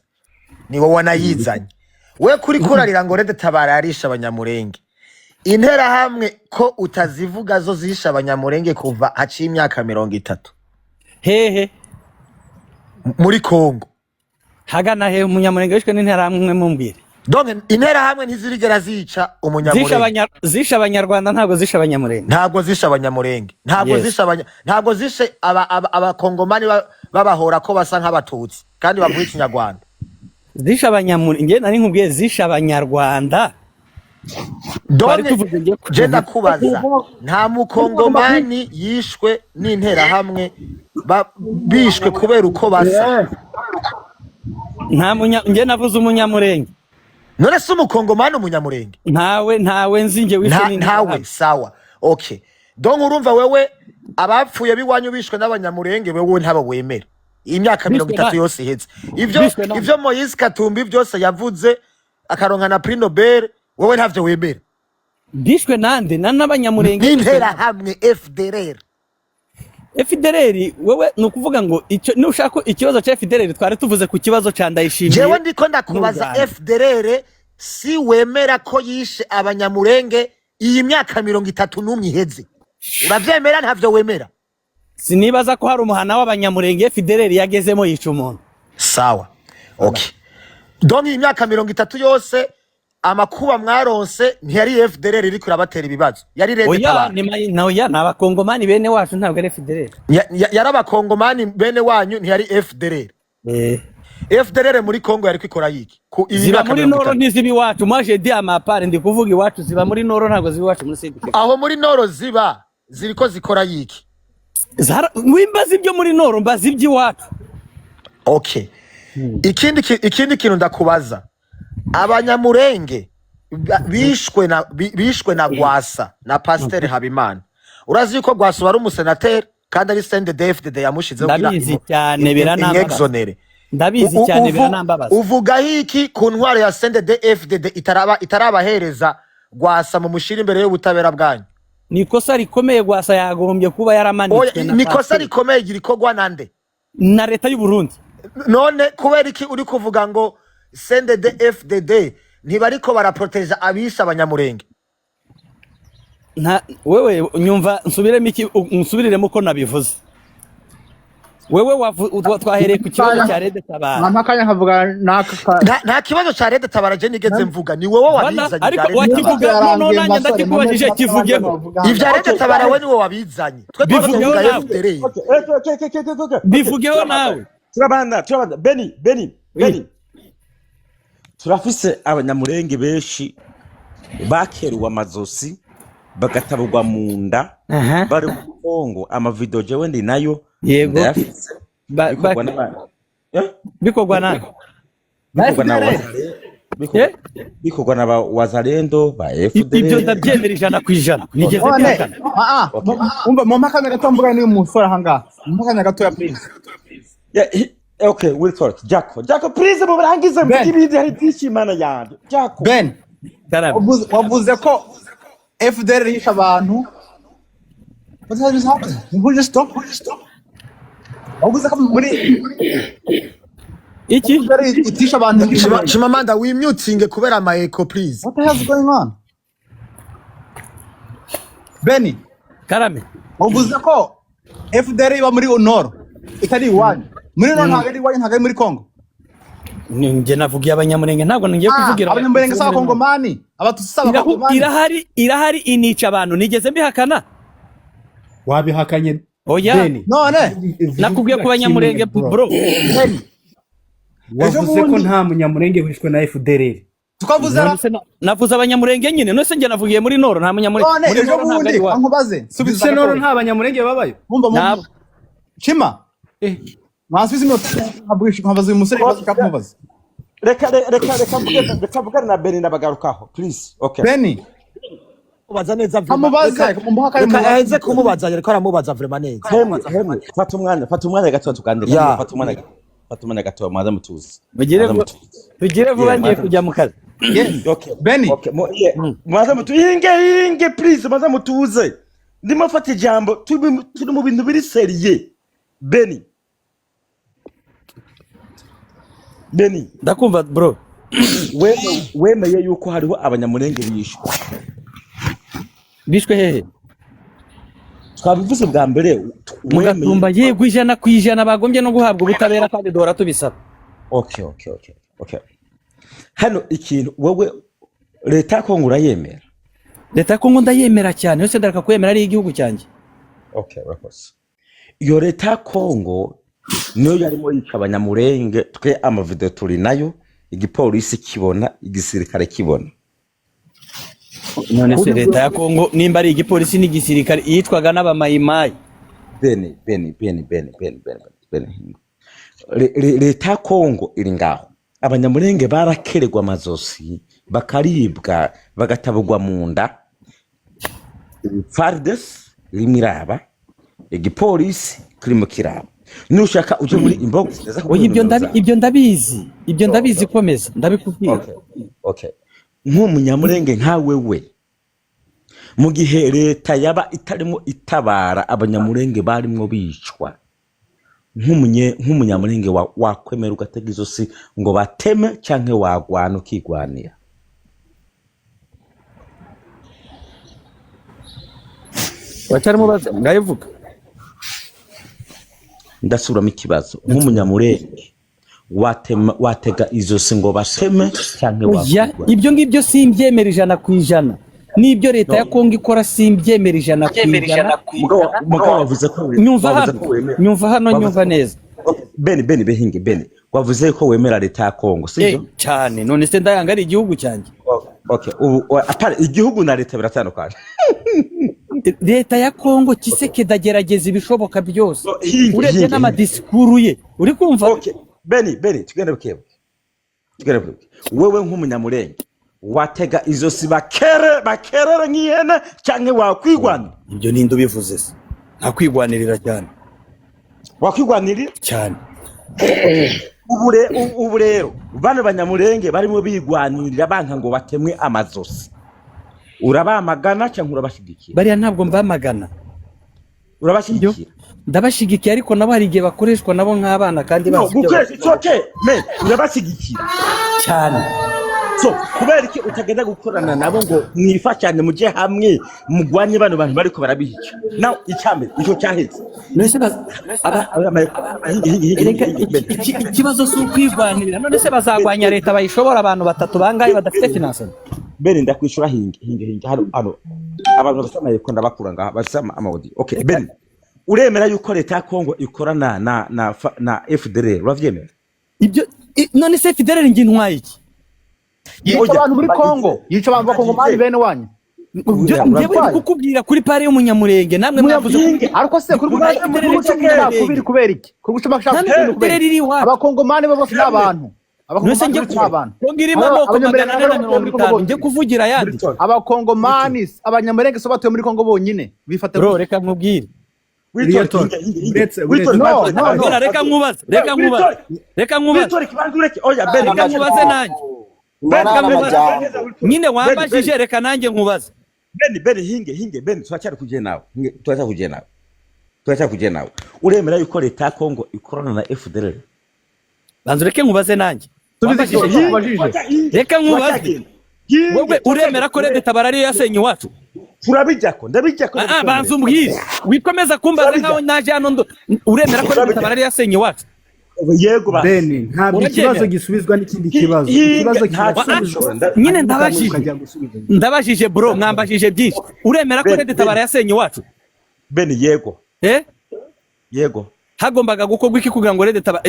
niwe wanayizanye we kuri kurarira ngo Rede Tabara yarisha abanyamurenge intera hamwe ko utazivuga zo zisha abanyamurenge kuva haciye imyaka 30 hehe muri Kongo hagana he umunyamurenge wishwe n'intera hamwe mumbire donc intera hamwe ntizirigera zica umunyamurenge zisha abanyarwanda ntabwo zisha abanyamurenge ntabwo zishe abakongomani babahora ko basa nk'abatutsi kandi bavuga ikinyarwanda zisha abanyamurenge nari nkubwiye zisha abanyarwanda je ndakubaza nta mukongomani yishwe n'intera hamwe bishwe kubera uko basa nge navuze umunyamurenge none se umukongomani umunyamurenge ntawe nzinge wishwe ntawe sawa okay donc urumva wewe abapfuye biwanyu bishwe n'abanyamurenge wewe ntaba wemera imyaka 30 yose ihetse ivyo Moise Katumbi byose yavuze akaronka na Prix Nobel wewe ntavyo wemera bishwe nande n'abanyamurenge n'intera hamwe FDLR wewe nukuvuga ngo icyo nushaka ikibazo cya FDLR twari tuvuze ku kibazo cya Ndayishimiye jewe ndiko ndakubaza FDLR si wemera ko yishe abanyamurenge iyi myaka 31 iheze uravyemera ntavyo wemera sinibaza ko hari umuhana w'abanyamurenge FDLR yagezemo yica umuntu sawa okay donc iyi myaka 30 yose amakuba mwaronse ntiyari FDLR iri kurabatera ibibazo yari Rede Tabara oya n'abakongomani bene wacu ntabwo ari FDLR yari abakongomani bene wanyu ntiyari FDLR FDLR muri Kongo yari kwikora yiki ziba muri Noro ntizibi wacu maje di amapare ndi kuvuga iwacu ziba muri Noro ntabwo zibi wacu muri Sud aho muri Noro ziriko zikora yiki wimbaza ibyo muri Noro mbaza iby'iwacu okay ikindi kintu ndakubaza abanyamurenge bishwe na Gwasa na Pasteur Habimana urazi yuko Gwasa wari umusenateri kandi ari CNDD-FDD yamushizeho ndabizi cyane biranambabaza uvuga hiki ku ntwaro ya CNDD-FDD itarabahereza Gwasa mu mushira imbere y'ubutabera bwanyu nikosa rikomeye Gwasa yagombye kuba yaramanitswe na nikosa rikomeye girikogwa nande na leta y'u Burundi none kubera iki uri kuvuga ngo CNDD-FDD ntibariko baraproteja abisha abanyamurenge wewe nyumva nsubiriremo ko nabivuze wewe twahereye ku kibazo cya Rede Tabara mpakanya nkavuga nta kibazo cya Rede Tabara je nigeze mvuga ni wowe wabizanye ariko wakivuga none ndakikubajije kivugeho ivya Rede Tabara we ni wowe wabizanye twe tuvuga FDLR bivugeho nawe turabanda Beni turafise abanyamurenge benshi bakeruwa amazosi bagatabugwa mu nda bari mu Kongo amavideo jewe ndi nayo yego bikorwa nani bikorwa na wazalendo ba FDL ibyo ndabyemera 100% nigeze byakana umva mu mpakanya gato mvuga ni umusore ahangaha mu mpakanya gato ya please okay we'll talk Jaco please murangize ibindi hari byishimana yandi Jaco wavuze ko FDLR yisha abantu What the hell just happened? Who just stopped? Wavuze ko muri iki itisha abantu. Chimamanda we muting kubera my echo please. What the hell is going on? Benny, karame wavuze ko FDR iba muri Nord itari iwanyu. Muri Nord ntabwo ari iwanyu, ntabwo ari muri Congo. ninjye navugiye abanyamurenge ntabwo ngiye kuvugira abanyamurenge saba Kongomani, abatutsi saba Kongomani. irahari inica abantu nigeze mbihakana. Wabihakanye oya Benny. None nakubwiye ku banyamurenge bro. Benny, wavuze ko nta munyamurenge wishwe na FDR. Tukavuze navuze abanyamurenge nyine none se njye navugiye muri Nord nta munyamurenge muri Nord ntabwo ari wa. Nkubaze subiza Nord nta banyamurenge babayo. Umva Chima mwasubiza nkabaze uyu musore bakamubaza. reka mvugane na Benny ndabagarukaho please. Okay Benny ubaza neza amubaza aheze kumubaza ariko aramubaza vraiment neza. hemwe fata umwanya gato tukandika. Fata umwanya gato mwaza mutuzi tugire vuba ngiye kujya mu kazi. Okay Benny mwaza mutuze please mwaza mutuze ndimo fata ijambo turi mu bintu biri seriye. Benny ndakumva bro. wemeye yuko hariho abanyamurenge bishwe hehe? twabivuze bwa mbere mugatumba yego 100% bagombye no guhabwa ubutabera kandi dora tubisaba. Okay hano ikintu wowe leta ya Kongo urayemera? Leta ya Kongo ndayemera cyane yose ndaraka kwemera ari igihugu cyanjye. Okay rakoze. Iyo leta ya Kongo niyo yarimo yica abanyamurenge twe amavideo turi nayo igipolisi kibona igisirikare kibona. None se leta ya Kongo nimba ari igipolisi n'igisirikare yitwaga n'abamayimayi. Benny leta ya Kongo iri ngaho abanyamurenge barakererwa amazosi bakaribwa bagatabugwa mu nda. Fardes limiraba igipolisi kirimo kiraba nushaka uje muri inbox neza ko ibyo ndabizi komeza ndabikubwira. Okay nk'umunyamurenge nkawe we mu gihe leta yaba itarimo itabara abanyamurenge barimo bicwa nk'umunyamurenge wakwemera ugatega izosi ngo bateme canke wagwana ukigwanira? Wacari mubaza ngayivuga ndasubiramo ikibazo nk'umunyamurenge watega izosi ngo bateme canke wagwana? Ibyo ngibyo simbyemera 100%. Nibyo leta ya Kongo ikora simbyemera 100%. Mugabo wavuze ko nyumva hano nyumva neza. Benny wavuze ko wemera leta ya Kongo sibyo? Cyane none se ndayanga ari igihugu cyanjye. Okay atari igihugu na leta biratandukanye. Leta ya Kongo Kiseke dagerageza ibishoboka byose urebye n'amadisikuru ye uri kumva. Okay Benny tugende bukebuke wewe nk'umunyamurenge watega izosi bakerera nk'ihene canke wakwigwana? Ibyo ninde ubivuze se? Nakwigwanirira cyane. Wakwigwanirira cyane. ubu rero bano banyamurenge barimo bigwanirira banka ngo batemwe amazosi urabamagana cyangwa urabashigikira? Bariya ntabwo mbamagana. Urabashigikira? Ndabashigikiye ariko nabo hari igihe bakoreshwa nabo nk'abana kandi urabashigikira cyane. So kubera iki utagenda gukorana nabo ngo mwifashanye muje hamwe mugwanye bano bantu bariko barabihica? Now icyambe icyo cyahetse ikibazo cy'ukwigwanirira. None se bazagwanya leta bayishobora abantu batatu bangaye badafite finance? Benny ndakwishura hinge hano abantu basamaye ko ndabakura ngaha basama amawodi. Okay Benny uremera yuko leta ya Kongo ikorana na FDR uravyemera? Ibyo none se FDR ngintwaye iki? Yica abantu muri Kongo, yica abantu bakongomani bene wanyu. Njyewe kukubwira kuri pare y'umunyamurenge namwe mwavuze ariko se kuri kubera iki? Kugushaka abakongomani bose n'abantu. Abakongomani n'abantu. Ngirimo amoko 450 nje kuvugira yandi. Abakongomani abanyamurenge so batuye muri Kongo bonyine bifata. Bro reka nkubwire. Reka nkubaze. Oya Benny nkubaze nanjye. Nyine wambajije reka nanjye nkubaze. Beni hinge Beni turacyari kuje nawe kuje nawe uremera yuko leta ya Kongo ikorana na FDLR banzu reke nkubaze nanjye reka nkubaze wowe uremera ko Red Tabara ari yasenye iwacu turabijyako banzu mbwire wikomeza kumbaza nkaho naje hano uremera ko Red Tabara ari yasenye iwacu yego Beni ntabwo ikibazo gisubizwa n'ikindi kibazo ikibazo kirasubizwa nyine ndabajije bro mwambajije byinshi uremera ko Red Tabara yasenye iwacu Beni yego hagombaga gukorwa iki kugira ngo Red Tabara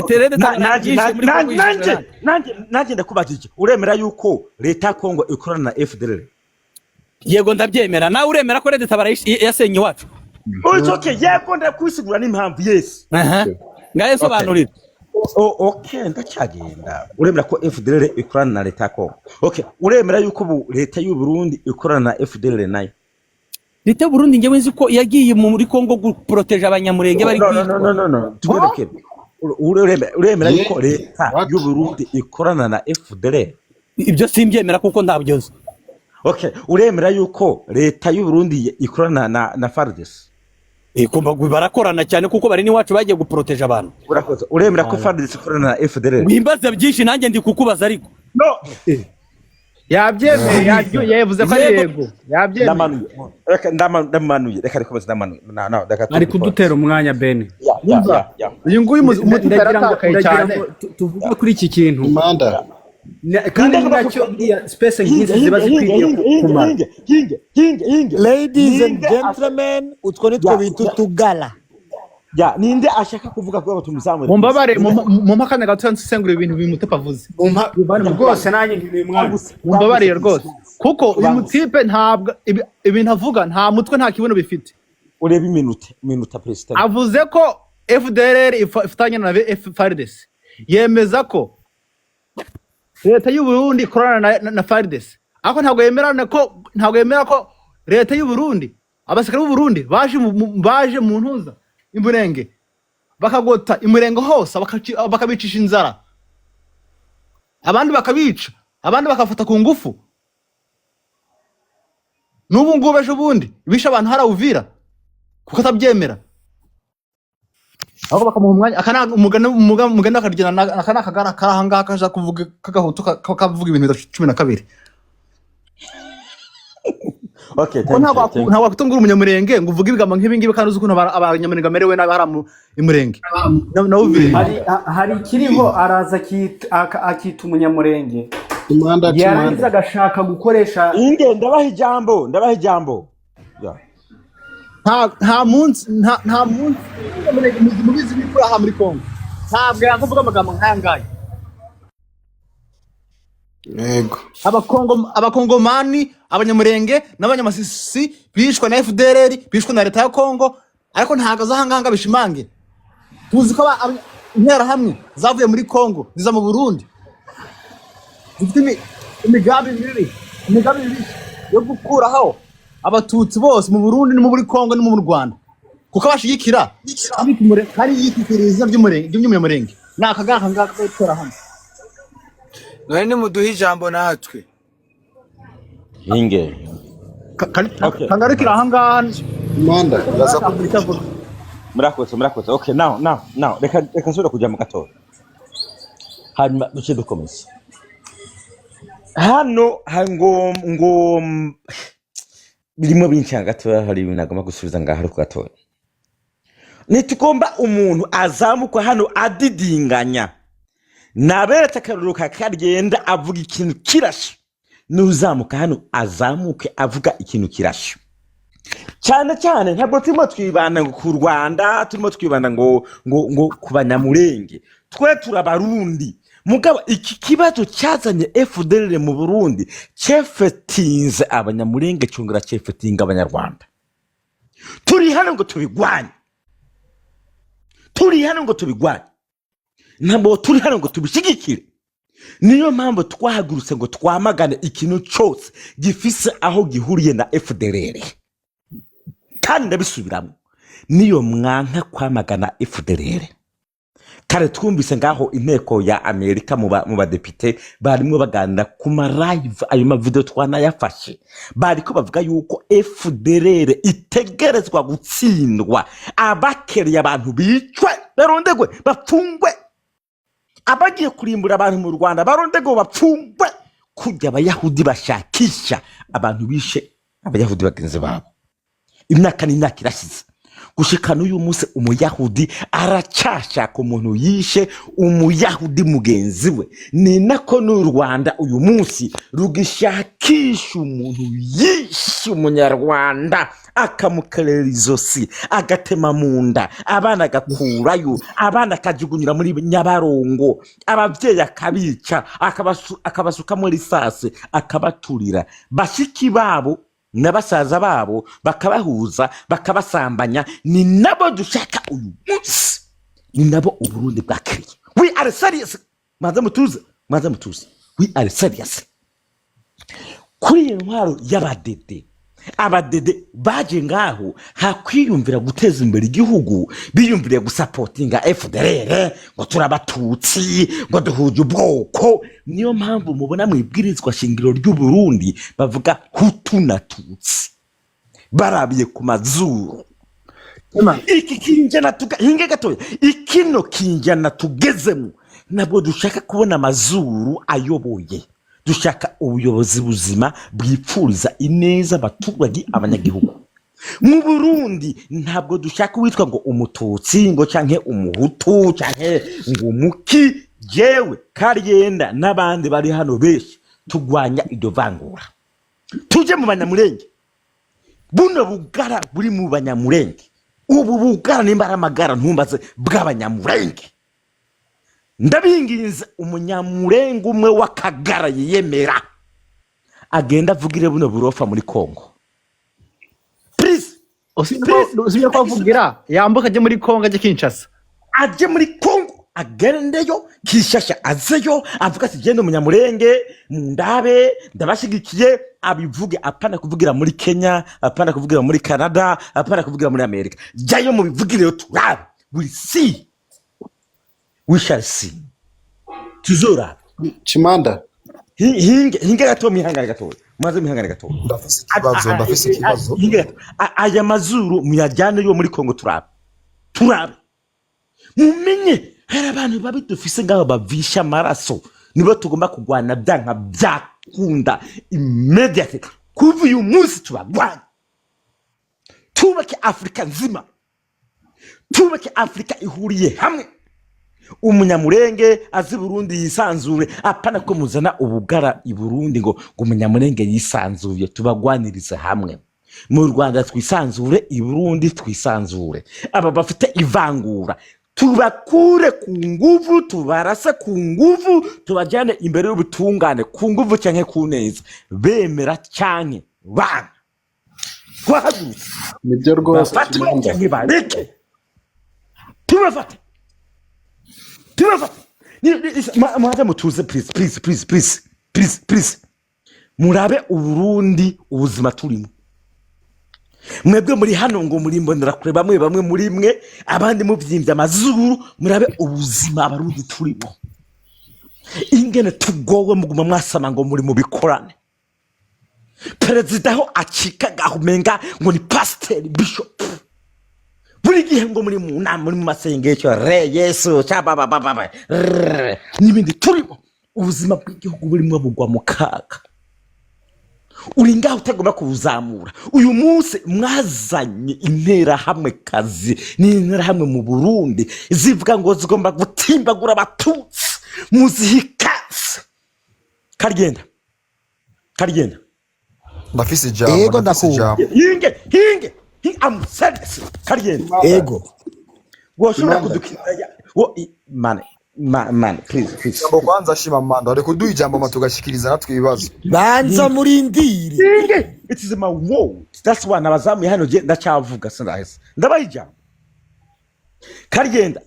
nanjye ndakubajije uremera yuko leta ya Kongo ikorana na FDLR yego ndabyemera nawe uremera ko Red Tabara yasenye iwacu okay yego ndakwisigura n'impamvu yes ngaye sobanurira okay ndacyagenda uremera ko FDLR ikorana na leta ya Kongo okay uremera yuko leta y'u Burundi ikorana na FDLR nayo leta y'u Burundi ngewe nzi ko yagiye muri Kongo guproteje abanyamurenge bari no tugoreke uremera yuko leta y'u Burundi ikorana na FDLR ibyo simbyemera kuko ndabyoza okay uremera yuko leta y'u Burundi ikorana na FARDC kumba barakorana cyane kuko bari ni wacu bagiye guproteje abantu urakoze uremera ko FARDC ikorana na FDLR wimbaza byinshi nanjye ndi kukubaza ariko no yabyemeye yavuze ko ari yego yabyemeye ndamanuye reka rikoze ndamanuye ari kudutera umwanya Beni uyu nguyu umutarakaye cyane tuvuga kuri iki kintu Imanda kandi nacyo space nk'izi ziba zikwiriye kumara ladies and gentlemen utwo nitwo bintu tugala ninde ashaka kuvuga ko tumuzamure mumbabare mu mpakane gato nsengura ibintu bimutepa avuze rwose nanjye ntibimwana mumbabare rwose kuko uyu mutipe ntabwo ibintu avuga nta mutwe nta kibuno bifite ureba iminota president avuze ko FDLR ifatanya na FARDC yemeza ko leta y'u Burundi ikorana na FARDC ako ntabwo yemera ko leta y'u Burundi abasekare b'u Burundi baje mu ntuza imurenge bakagota imurenge hose bakabicisha inzara abandi bakabica abandi bakafata ku ngufu n'ubu ngubu ejo bundi bisha abantu harawuvira kuko atabyemera aho bakamuha umwanya akana umugani akarigena akana kagara karahanga kaje kuvuga kagahutu kavuga ibintu 12 okay ntabwo wakutungura umunyamurenge ngo uvuge ibigamba nk'ibi ngibi kandi uzi ukuntu abanyamurenge amerewe nabi hari imurenge nawe uvire hari ikiriho araza akita umunyamurenge yarangiza agashaka gukoresha ndabaha ijambo nta munsi mubizi bikura aha muri Kongo ntabwo yakuvuga amagambo nk'aya ngaya yego abakongomani abanyamurenge n'abanyamasisi bishwe na FDLR bishwe na leta ya Kongo ariko ntago zahanganga bishimange tuzi ko intera hamwe zavuye muri Kongo ziza mu Burundi zifite imigambi mibi yo gukuraho abatutsi bose mu Burundi no muri Kongo no mu Rwanda kuko bashigikira kandi yikikiriza by'umunyamurenge nakagaka ngaka gutera hamwe none nimuduhe ijambo natwe hinge kangarukira aha ngaha Imanda uraza kuvuga vuga murakoze okay now reka sura kujya mu gatondo hanyuma duce dukomeza hano ngo birimo bincanga gatoya hari ibintu nagomba gusubiza ngaha ari ku gatoya nitugomba umuntu azamuka hano adidinganya naberetse akaruruka kagenda avuga ikintu kirashe nuzamuka hano azamuke avuga ikintu kirashe cyane ntabwo turimo twibanda ku Rwanda turimo twibanda ngo ku banyamurenge twe turabarundi mugabo iki kibazo cyazanye FDLR mu Burundi cyefetinze abanyamurenge cyongera cyefetinga abanyarwanda turi hano ngo tubigwanye ntabwo turi hano ngo tubishigikire niyo mpamvu twahagurutse ngo twamagane ikintu cyose gifise aho gihuriye na FDLR kandi ndabisubiramo niyo mwanka kwamagana FDLR kare twumvise ngaho inteko ya Amerika mu badepite barimo baganira ku ma live ayo ma video twanayafashe bariko bavuga yuko FDLR itegerezwa gutsindwa abakereye abantu bicwe barondegwe bapfungwe abagiye kurimbura abantu mu Rwanda barondegwe bapfungwe kujya abayahudi bashakisha abantu bishe abayahudi bagenzi babo imyaka n'imyaka irashize gushika n'uyu munsi umuyahudi aracashaka umuntu yishe umuyahudi mugenzi we ni nako n'u Rwanda uyu munsi rugishakisha umuntu yishe umunyarwanda akamukerera izosi agatema munda abana agakurayo abana akajugunyira muri Nyabarongo abavyeyi akabica akabasuka muri sase akabaturira bashiki babo n'abasaza babo bakabahuza bakabasambanya ni nabo dushaka uyu munsi ni nabo uburundi bwakiriye we are serious maze mutuze we are serious kuri intwaro y'abadede abadede baje ngaho hakwiyumvira guteza imbere igihugu biyumvire gusapotinga FDLR ngo turabatutsi ngo duhuje ubwoko niyo mpamvu mubona mwibwirizwa shingiro ry'u Burundi bavuga hutu na tutsi barabiye ku mazuru iki kinjana hinge gatoya ikino kinjana tugezemo nabwo dushaka kubona amazuru ayoboye dushaka ubuyobozi buzima bwipfuriza ineza abaturage abanyagihugu mu Burundi ntabwo dushaka witwa ngo umututsi ngo canke umuhutu canke ngo umuki jewe Karyenda n'abandi bari hano beshi tugwanya iryo vangura tuje mu banyamurenge buno bugara buri mu banyamurenge ubu bugara nimbara amagara ntumbaze bw'abanyamurenge ndabinginze umunyamurenge umwe w'akagara yiyemera agenda avugire buno burofa muri Kongo please usibye ko avugira yambuka aje muri Kongo aje Kinshasa aje muri Kongo agendeyo Kinshasa azeyo avuga ati genda umunyamurenge mundabe ndabashigikiye abivuge apana kuvugira muri Kenya apana kuvugira muri Canada apana kuvugira muri Amerika jayo mu bivugire turabe we shall see tuzora Chimanda hinge gato mihangana gato maze mihangana gato ndafise ikibazo aya mazuru muyajyane yo muri Kongo turabe mumenye hari abantu babidufise ngaho bavisha amaraso nibo tugomba kugwana byanka byakunda immediately kuva uyu munsi tubagwana tubake Afrika nzima tubake Afrika ihuriye hamwe umunyamurenge azi Burundi yisanzure apana ko muzana ubugara i Burundi ngo umunyamurenge yisanzuye tubagwanirize hamwe mu Rwanda twisanzure i Burundi twisanzure aba bafite ivangura tubakure ku nguvu tubarase ku nguvu tubajyane imbere y'ubutungane ku nguvu cyane ku neza bemera cyane bana twahagurutse nibyo rwose bareke tubafate muhaze mutuze please murabe Uburundi ubuzima turimo mwebwe muri hano ngo muri mbonera kure bamwe muri mwe abandi muvyimbye amazuru murabe ubuzima abarundi turimo ingene tugowe muguma mwasama ngo muri mu bikorane perezida ho acika gahumenga ngo ni pastor bishop buri gihe ngo muri mu nama muri mu masengesho Yesu cyababa n'ibindi turimo ubuzima bw'igihugu burimo bugwa mu kaga uri ngaho utagomba kubuzamura uyu munsi mwazanye intera hamwe kazi n'intera hamwe mu Burundi zivuga ngo zigomba gutimbagura abatutsi muzihikase Karyenda ndafise ijambo hinge I'm serious Karyenda ego woshobora kudukiraya man please jambo kwanza shima manda ariko duha ijambo matugashikiriza natwe ibibazo banza murindire it is my word that's why nabazamuye hano je ndacavuga sindahise ndabayija Karyenda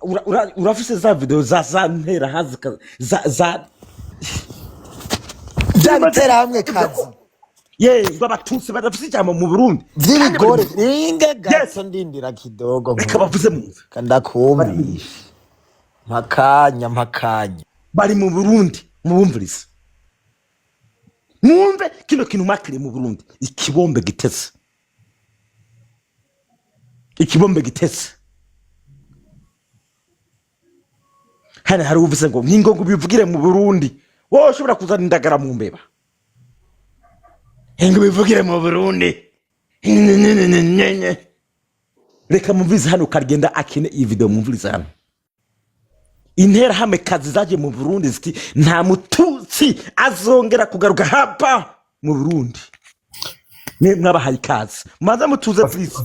urafise za video za ntera hazi za ntera hamwe kazi babatutsi badafise ijambo mu Burundi vy'ibigore ninge gato ndindira kidogo bikabavuze mu kandakumvisha mpakanya bari mu Burundi mubumviriza mwumve kino kintu makire mu Burundi ikibombe giteze hano hari uvuze ngo nkingo bivugire mu Burundi wowe ushobora kuzana indagara mu mbeba nkingo bivugire mu Burundi reka mumvirize hano kagenda akine iyi video mumvirize hano intera hame kazi zaje mu Burundi ziti nta mututsi azongera kugaruka hapa mu Burundi mwabahaye kazi maze mutuze please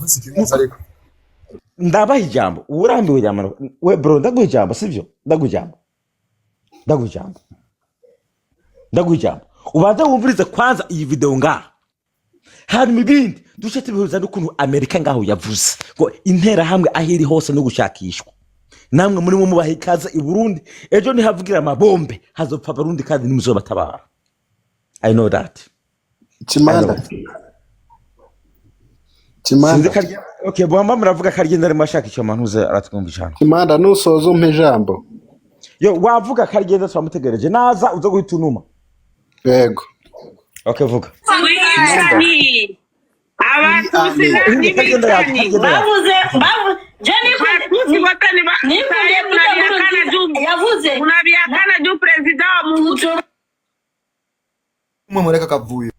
ndabaha ijambo urambiwe jamano we bro ndaguha ijambo sivyo ndaguha ijambo ubanza wumvirize kwanza iyi video ngaha hari mibindi duce tubihuza n'ukuntu Amerika ngaho yavuze ngo intera hamwe ahiri hose no gushakishwa namwe muri mu bahe kaza i Burundi ejo ni havugira amabombe hazopfa Burundi kandi nimuzo batabara I know that Chimanda okay bwamba muravuga karigenda ari mashaka icyo mantuze aratwumvishana Chimanda nusozo mpejambo yo wavuga karigenda twamutegereje naza uzo guhitunuma yego okay vuga Wikani abantu sinani bikani bavuze Jennifer bakani yavuze unabiyakana ju president wa Muhutu mureka kavuyo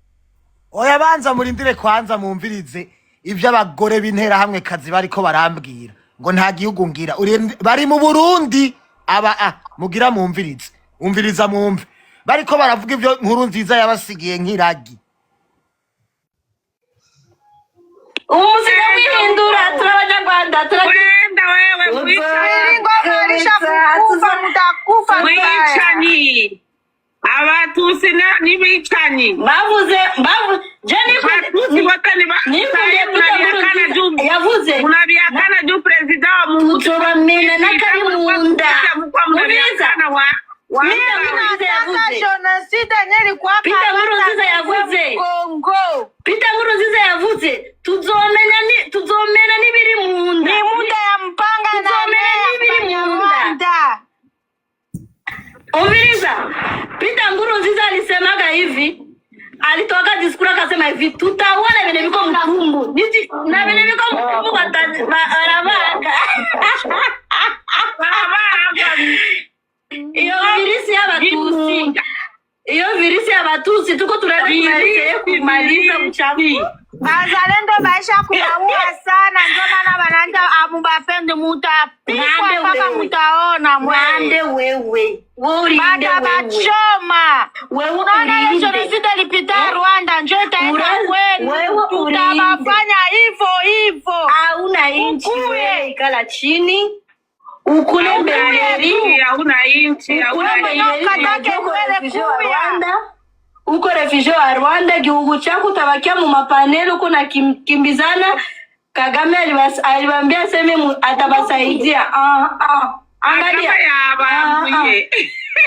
oya banza murindire kwanza mumvirize ivyo abagore b'intera hamwe kazi bariko barambwira ngo nta gihugu ngira bari mu Burundi mugira mumvirize umviriza mumve bariko baravuga ivyo nkuru nziza yabasigiye nk'iragi umusiga mwihindura turabanyarwanda turagenda wewe mutakufa mwicani abatusi n'ibicani bavuze Jennifer yavuze unabiyakana ju president wa Muhutu bamena nakari munda unabiyakana wa Peter Nkurunziza yavuze tuzomena n'ibiri munda ni munda ya mpanga n'ibiri munda Umviriza Peter Nkurunziza alisemaga hivi alitoka diskura akasema hivi tutaona vile viko mtumbu na vile viko mtumbu barabara iyo virisi y'abatusi tuko tunaendelea kumaliza uchafu bazalendo baisha kuwaua sana ndio maana wanaanza amubapende mutapikwa mpaka mutaona mwande wewe batabachoma unaona hicho nisite lipita Rwanda njoo itaenda kwenu tutabafanya hivyo hauna inchi wewe ikala chini ukule mbele hauna inchi hauna uko refugee wa Rwanda gihugu chako tabakia mu mapanelo uko na kimbizana Kagame aliwaambia sema atabasaidia angalia yabamuye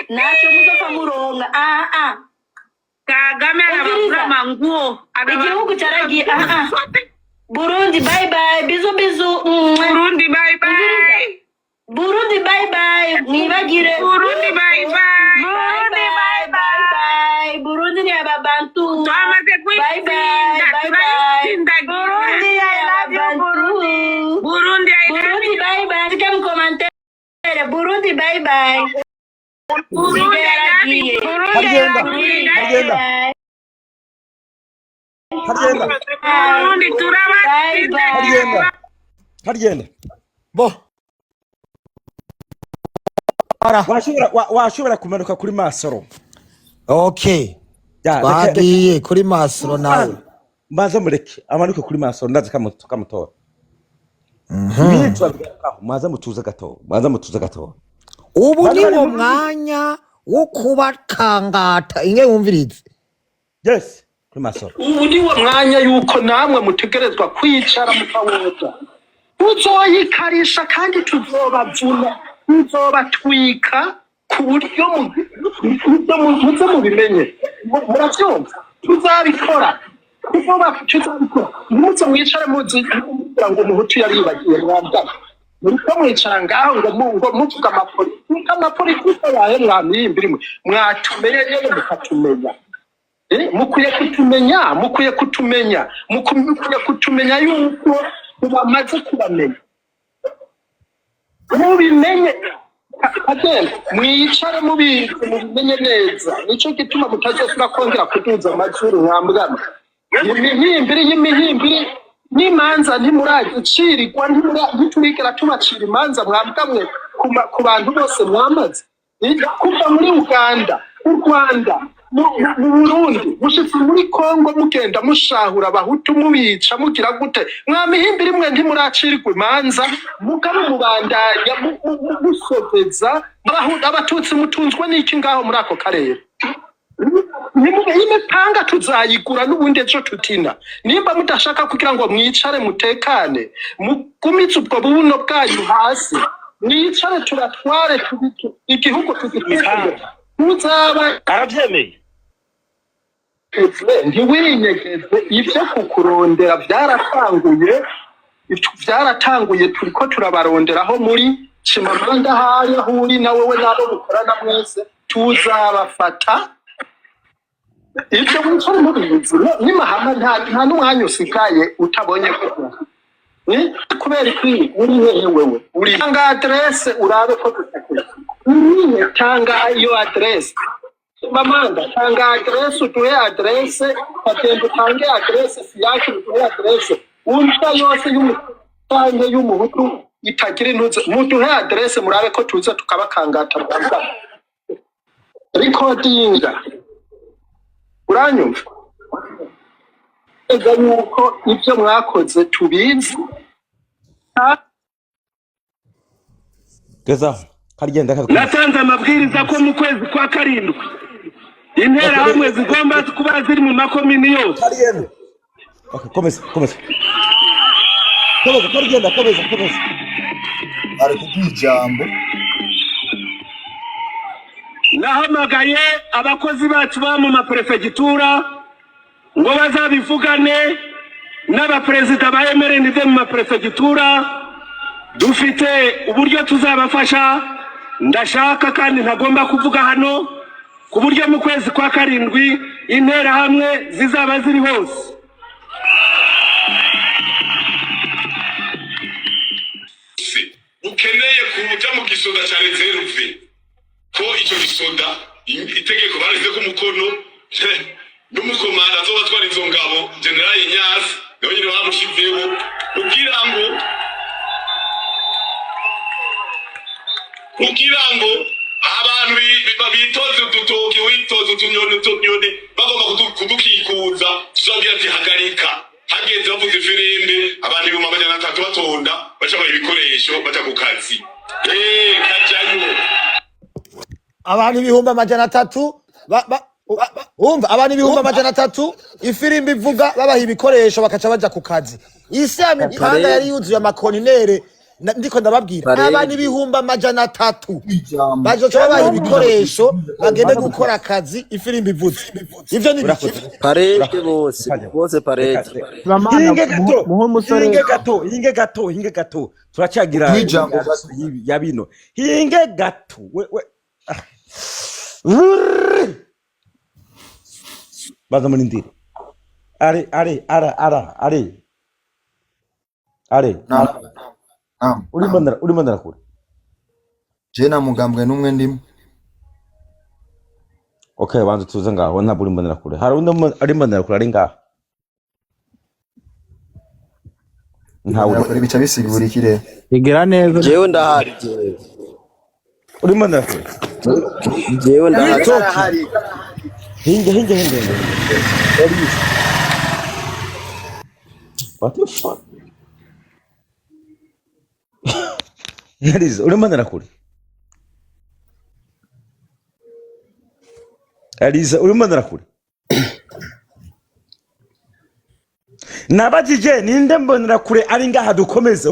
nacho muzofa muronga Kagame anabakura manguo igihugu charagi Burundi bye bye bizu Burundi bye bye Burundi bye bye nibagire Burundi bye bye Burundi bye bye Burundi ni ababantu bye bye Burundi I love you Burundi Burundi bye bye ndika mkomantere Burundi bye bye Burundi turaba Hagenda bo washobora kumanuka kuri Masoro okay bagiye kuri Masoro nawe mbaza mureke amanuke kuri Masoro ndaza kamutora maza mutuza gato ubu ni wo mwanya wo kubakangata inge wumvirize yes kuri Masoro ubu ni wo mwanya yuko namwe mutegerezwa kwicara mukawota uzoyikarisha kandi tuzobavuna tuzobatwika ku buryo muze mubimenye muravyumva tuzabikora tuzabikora muze mwicare muzi kugira ngo Umuhutu yaribagiye mwanda muriko mwicara ngaho ngo muvuga amapolitike yahe mwamihimbira imwe mwatumenye nyene mukatumenya mukwiye kutumenya yuko bamaze kubamenya mubimenye agenda mwicare mubimenye neza nico gituma mutazosubira kongera kuduza amajuru mwambwama imihimbiri n'imanza ntimuragicirirwa ntiturigera tubacira imanza mwambwamwe ku bantu bose mwamaze kuva muri Uganda u Rwanda mu Burundi mushitse muri Kongo mugenda mushahura abahutu mubica mugira gute mwamihimbira imwe ntimuracirirwa imanza mugabo mubandanya musoveza abatutsi mutunzwe n'iki ngaho muri ako karere imipanga tuzayigura n'ubundi ejo tutina nimba mudashaka kugira ngo mwicare mutekane mugumize ubwo bubuno bwanyu hasi mwicare turatware igihugu tugitware muzaba arabyemeye ntiwinyegeze ibyo kukurondera byaratanguye turiko turabaronderaho muri Chimamanda hari aho uri na wowe nabo mukorana mwese tuzabafata ibyo mwicara mubizi nimahama nta n'umwanya usigaye utabonye ko kubera iki uri hehe wewe uri tanga adresse urabe ko tutakora tanga iyo adresse Mamanda tanga adresse utuhe adresse patendo tange adresse siyaki utuhe adresse unta yose y'umutange y'umuhutu itagira intuze mutuhe adresse murabe ko tuza tukabakangata bwamba recording uranyumva ega yuko ibyo mwakoze tubizi Geza karigenda natanze amabwiriza ko mu kwezi kwa karindwi intera hamwe zigomba kuba ziri mu makomini yose okay komeza karigenda ari kukijambo nahamagaye abakozi bacu ba mu maprefegitura ngo bazabivugane n'abaperezida ba MRND mu maprefegitura dufite uburyo tuzabafasha ndashaka kandi ntagomba kuvuga hano ku buryo mu kwezi kwa karindwi intera hamwe zizaba ziri hose ukeneye kuja mu gisoda ca reserve ko icyo gisoda itegeko barize ko umukono n'umukomanda azobatwara izo ngabo General Inyasi nawe nyine bamushizeho kugira ngo abantu bitoze udutoki witoze utunyoni bagomba kudukikuza tuzabwira ati hagarika hageze bavuze ifirimbi abantu 300 batonda bacaba ibikoresho baca ku kazi kajayo abantu 300 umva abantu 300 ifirimbi ivuga babaha ibikoresho bakaca baja ku kazi isi ya mipanga yari yuzuye amakoninere ndiko ndababwira abantu 300 bajoca babaha ibikoresho bagende gukora akazi ifirimbi ivuze ivyo ni biki parede bose parede hinge gato turacagira ya bino hinge gato baza muri ndiri are uri mandara kure je na mugambwe numwe ndimo okay banze tuze ngaho ntabwo uri mandara kure hari undi ari mandara kure ari ngaho ntawe uri bica bisigura ikire igera neza jewe ndahari uri mandara kure jewe ndahari hinge what the fuck Aliza uri mandara kure Aliza uri mandara kure nabajije ninde mbonera kure ari ngaha dukomeze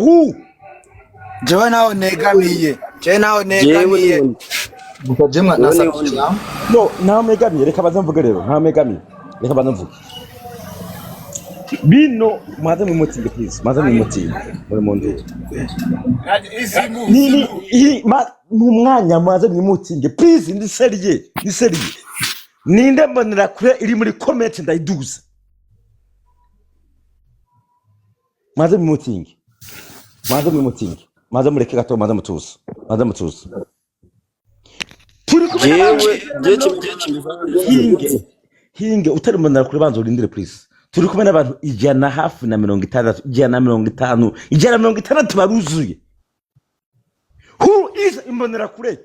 jewe naho negamiye mukajemwa nasabye no nta megamiye reka bazamvuge rero nta megamiye reka bazamvuge bino maze mumutinge please maze mumutinge muri mundu ni mu mwanya maze mumutinge please ndi seriye ninde mbonera kure iri muri comment ndayiduza maze mumutinge maze mureke gato maze mutuza turi hinge utari mbonera kure banzo urindire please turi kumwe n'abantu 150 150 baruzuye who is imbonera kure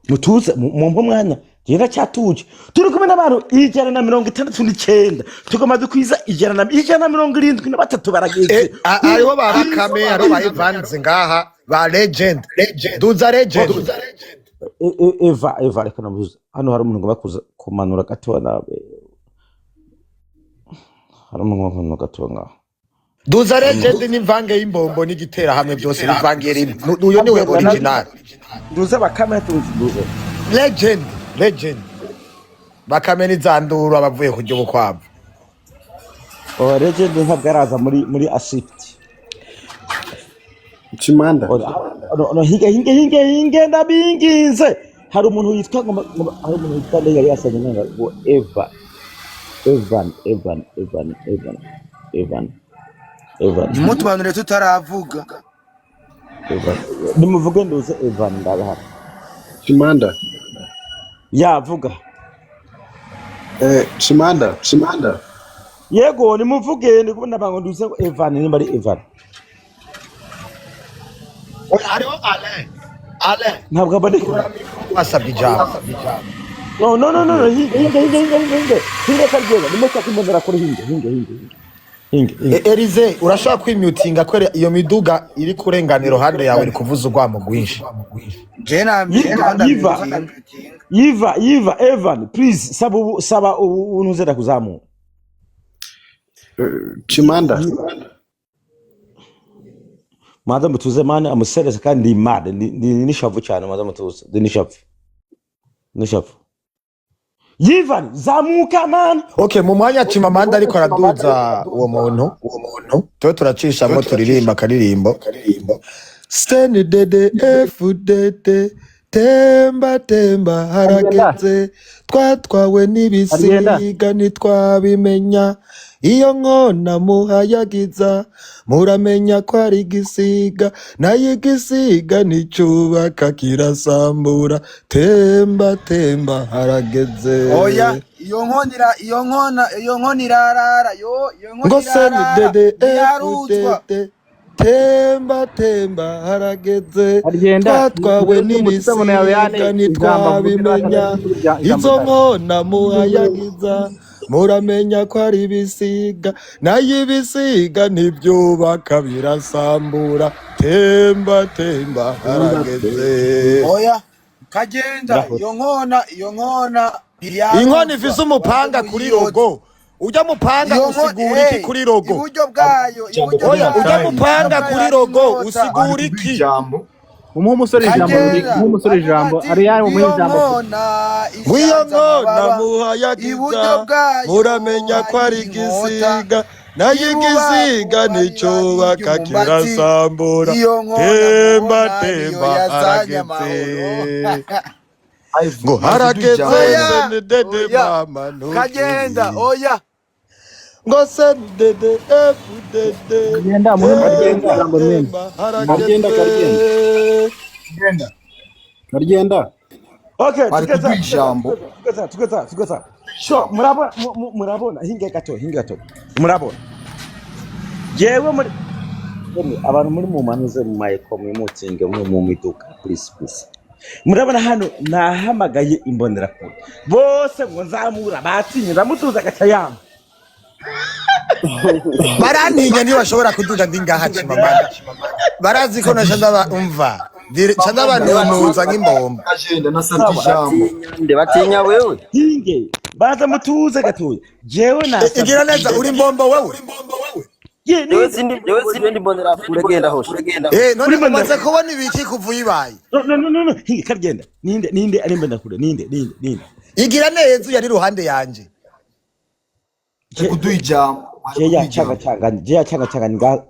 mutuze mu mwanya genda cyatuje turi kumwe n'abantu 169 tukomaze kwiza 173 barageze ariho babakame ariho bayivanze ngaha ba legend duza legend Eva reka namuzuza hano hari umuntu ngomba kuza kumanura gato nabe hari umuntu ngomba gato ngaho duza legend n'imvange y'imbombo n'igitera hamwe byose bivangiye rimwe uyo niwe original duza bakame duza legend bakame n'izanduru abavuye kujya bukwabo legend ntabwo araza muri asiti Chimanda no hinge ndabingize hari umuntu yitwa hari umuntu yitwa yari yasanye ngo Evan nimutubanure tutaravuga nimuvuge nduze Evan ndabahara Chimanda yavuga Chimanda yego nimuvuge ndi kubona bango nduze Evan nimba ari Evan ariho ale ntabwo abone wasabye ijambo no hinge karyoga nimushaka imbonera kuri hinge Elize urashaka kwimyutinga kwere iyo miduga iri kurengana iruhande yawe iri kuvuza urwamo rwinshi Yiva Evan please saba unuzera kuzamura Chimanda maze mutuze mane amusereza kandi mad nishavu cyane maze mutuze nishavu Yivan zamuka man okay mu mwanya Chimamanda ariko araduza uwo muntu turacishamo turirimba karirimbo Stand dede FDD temba harageze twatwawe n'ibisiga nitwabimenya iyo nkona muhayagiza muramenya ko ari igisiga nayo igisiga nicubaka kirasambura temba harageze oya iyo nkona irarara ngo seni dede FDD temba harageze twatwawe n'ibisiga nitwabimenya izo nkona muhayagiza muramenya ko ari ibisiga nayo ibisiga ntibyubaka birasambura temba harageze oya kagenda iyo nkona inkona ifise umupanga kuri rogo ujya mupanga usigura iki kuri rogo iburyo bwayo oya ujya mupanga kuri rogo usigura iki umusore ijambo ari yawe mu ijambo wiyo nkona muhayagiza muramenya ko ari igisiga nayo igisiga nicubaka kirasambura temba harageze ngo harageze dede mama kagenda oya ngo se dede FDD genda muri Karigenda okay tugeza sho murabona hinge gato murabona jewe muri abantu muri mu manuze mu mayeko mu mutinge mu miduka please murabona hano nahamagaye imbonera ko bose ngo nzamura batinye ndamutuza gacha yamba barantinya ntibashobora kuduga ndi ngaha Chimamanda barazi ko nashanda umva chanda banunuza nk'imbombo agenda nasabye ijambo batinya wewe hinge baza mutuze gatoya jewe na igira neza uri mbombo wewe Jewe sindi mbonera kure genda hoshe. None mumaze kubona ibiki kuvuye ibaye. No. Hinge kagenda. Ninde ari mbona kure. Ninde. Igira neza yari ruhande yanje. Kuduha ijambo. Jeya changa nga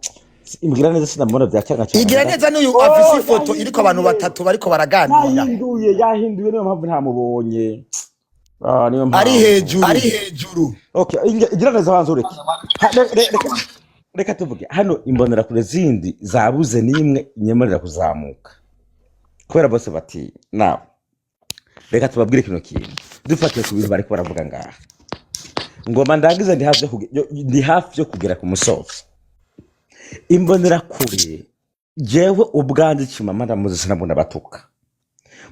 imbwira neza sinamubona bya changa. Igira neza n'uyu afise ifoto iriko abantu batatu bariko baraganira. Yahinduye niyo mpamvu ntamubonye. Niyo mpamvu. Ari hejuru. Okay, igira neza banzureke. Reka tuvuge hano imbonera kure zindi zabuze nimwe inyemerera kuzamuka. Kubera bose bati nawe. Reka tubabwire kino kintu. Dufatiye ku bintu bariko baravuga ngaha. Ngoma ndagize ndi hafi yo kugera ku musozo. Imbonera kure jewe ubwanze Chimama ndamuzi sinabwo ndabatuka.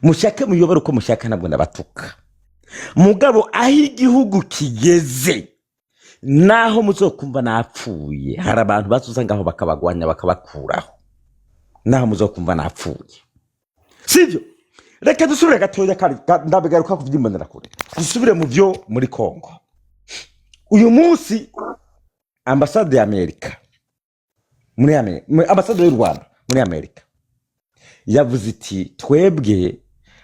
Mushake muyobora uko mushaka nabwo ndabatuka. Mugabo aho igihugu kigeze naho muzokumva napfuye hari abantu bazuza ngaho bakabagwanya bakabakuraho. Naho muzokumva napfuye. Sivyo? Reka dusubire gatoya kandi ndabigaruka ku by'imbonera kure. Dusubire mu byo muri Kongo. Uyu munsi ambasade ya Amerika ambasade y'u Rwanda muri Amerika yavuze iti twebwe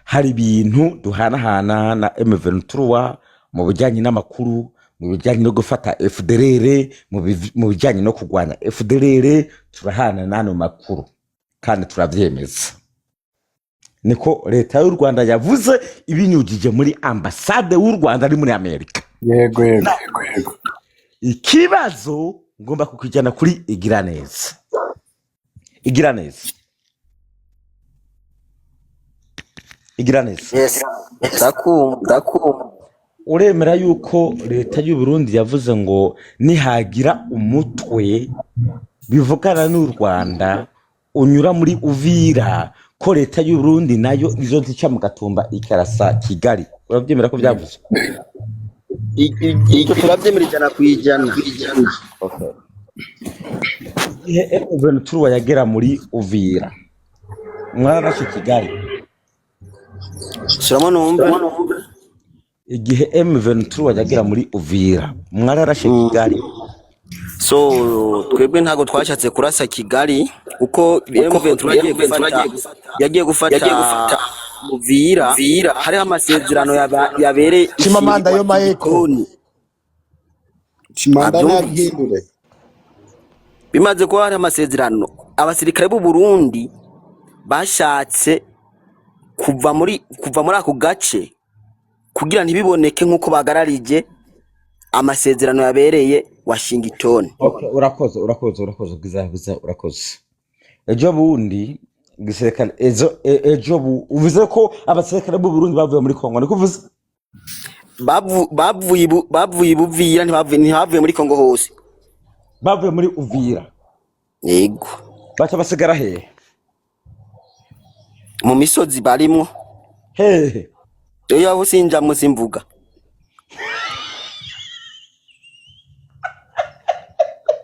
hari ibintu duhanahana na M23 mu bijyanye n'amakuru, mu bijyanye no gufata FDLR, mu bijyanye no kurwanya FDLR, turahana n'ano makuru kandi turavyemeza. Niko leta y'u Rwanda yavuze ibinyujije muri ambasade y'u Rwanda ari muri Amerika. Yego. Ikibazo ngomba kukijana kuri Igira neza. Yes. Ndakumva. Uremera yuko leta y'u Burundi yavuze ngo nihagira umutwe bivugana n'u Rwanda unyura muri Uvira ko leta y'u Burundi nayo izo ntica mu Gatumba ikarasa Kigali. Urabyemera ko byavuze? Icyo turabyemera ijana kwijana. Okay. Igihe M23 yagera muri Uvira mwararashe Kigali. Shiramo numva. Igihe M23 yagera muri Uvira mwararashe Kigali. So twebwe ntago twashatse kurasa Kigali uko M23 yagiye gufata Uvira hari amasezerano yabereye Chimamanda yo maeko. Chimanda nabwindure. Bimaze ko hari amasezerano abasirikare b'u Burundi bashatse kuva muri ako gace kugira ntibiboneke nkuko bagararije amasezerano yabereye Washington. Okay, urakoze ejo bundi gisirikare ejo uvuze ko abasirikare b'u Burundi bavuye muri Kongo niko uvuze? Bavuye Buvira ntibavuye muri Kongo hose. Bavuye muri Uvira. Yego. Bacha basigara he? Mu misozi barimo. Hehe. Oya aho sinja musimvuga.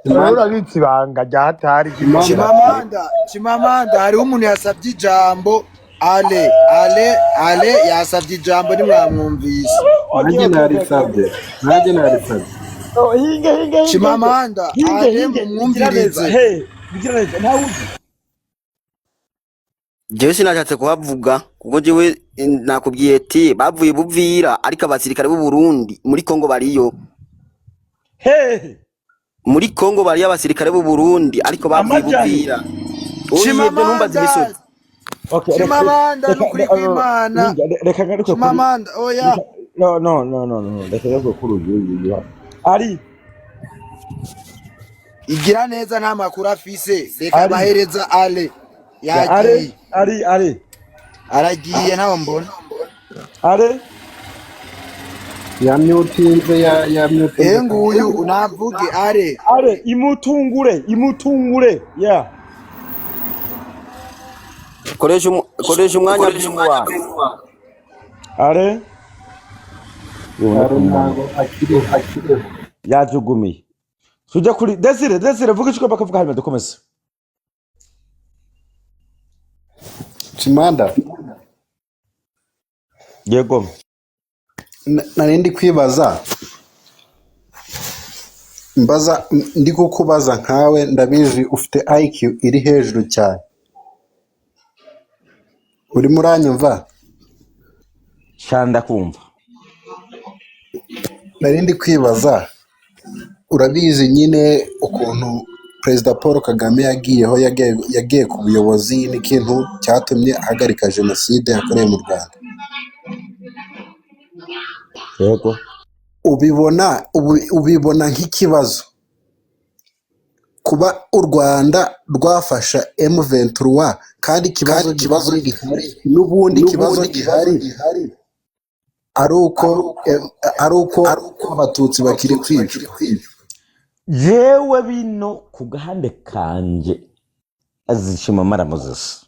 Urabura bitsibanga ryatari Chimamanda hari umuntu yasabye ijambo ale yasabye ijambo nimwamwumvise. Nanjye narisabye. Hinge. Chimamanda ale mumwumvirize. Bigireze nawe. Jewe sinashatse kuhavuga kuko jewe nakubwiye ati bavuye Buvira ariko abasirikare b'u Burundi muri Kongo bariyo. Hehe. Muri Kongo bari abasirikare b'u Burundi ariko bavuye Buvira. Chimamanda nukuri kw'Imana. Reka garuke kuri Chimamanda oya. No. Reka garuke kuri uyu. Ari Igira neza nta makuru afise. Reka bahereza ale. Yagiye. Ari. Aragiye ntawo mbona. Ari. Yamyutinze yamyutinze. Nguyu unavuge are imutungure ya koresha umwanya by'umwa are ntago akiri yajugumiye tujya kuri Desire vuga icyo bakavuga hanyuma dukomeze. Chimanda yego narindi kwibaza mbaza ndi kukubaza nkawe ndabizi ufite IQ iri hejuru cyane uri muranyumva shanda kumva nari ndi kwibaza urabizi nyine ukuntu Perezida Paul Kagame yagiye ku buyobozi n'ikintu cyatumye ahagarika jenoside yakorewe mu Rwanda yego ubibona nk'ikibazo kuba u Rwanda rwafasha M23 kandi ikibazo gihari n'ubundi kibazo gihari ari uko abatutsi bakiri kwicwa jewe bino ku gahande kanje azishima Moses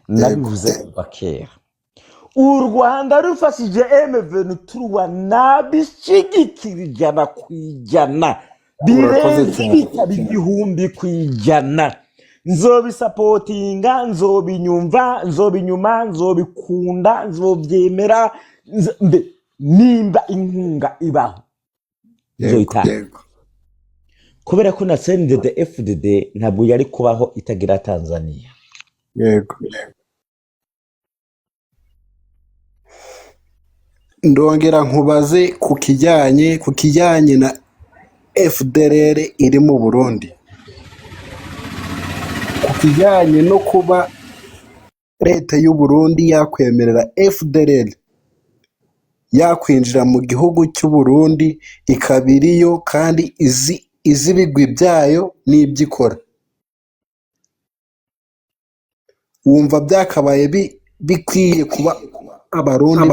nabivuze bakera u Rwanda rufashije M23 nabishigikira ijana kwijana birenze ibihumbi kwijana nzobisapotinga nzobinyumva nzobinyuma nzobikunda nzobyemera nimba inkunga ibaho nzoyitanga kubera ko na CNDD FDD ntabwo yari kubaho itagira Tanzania yego ndongera nkubaze ku kijyanye na FDLR iri mu Burundi ku kijyanye no kuba leta y'u Burundi yakwemerera FDLR yakwinjira mu gihugu cy'u Burundi ikabiriyo kandi izi ibigwi byayo n'ibyikora wumva byakabaye bikwiye kuba abarundi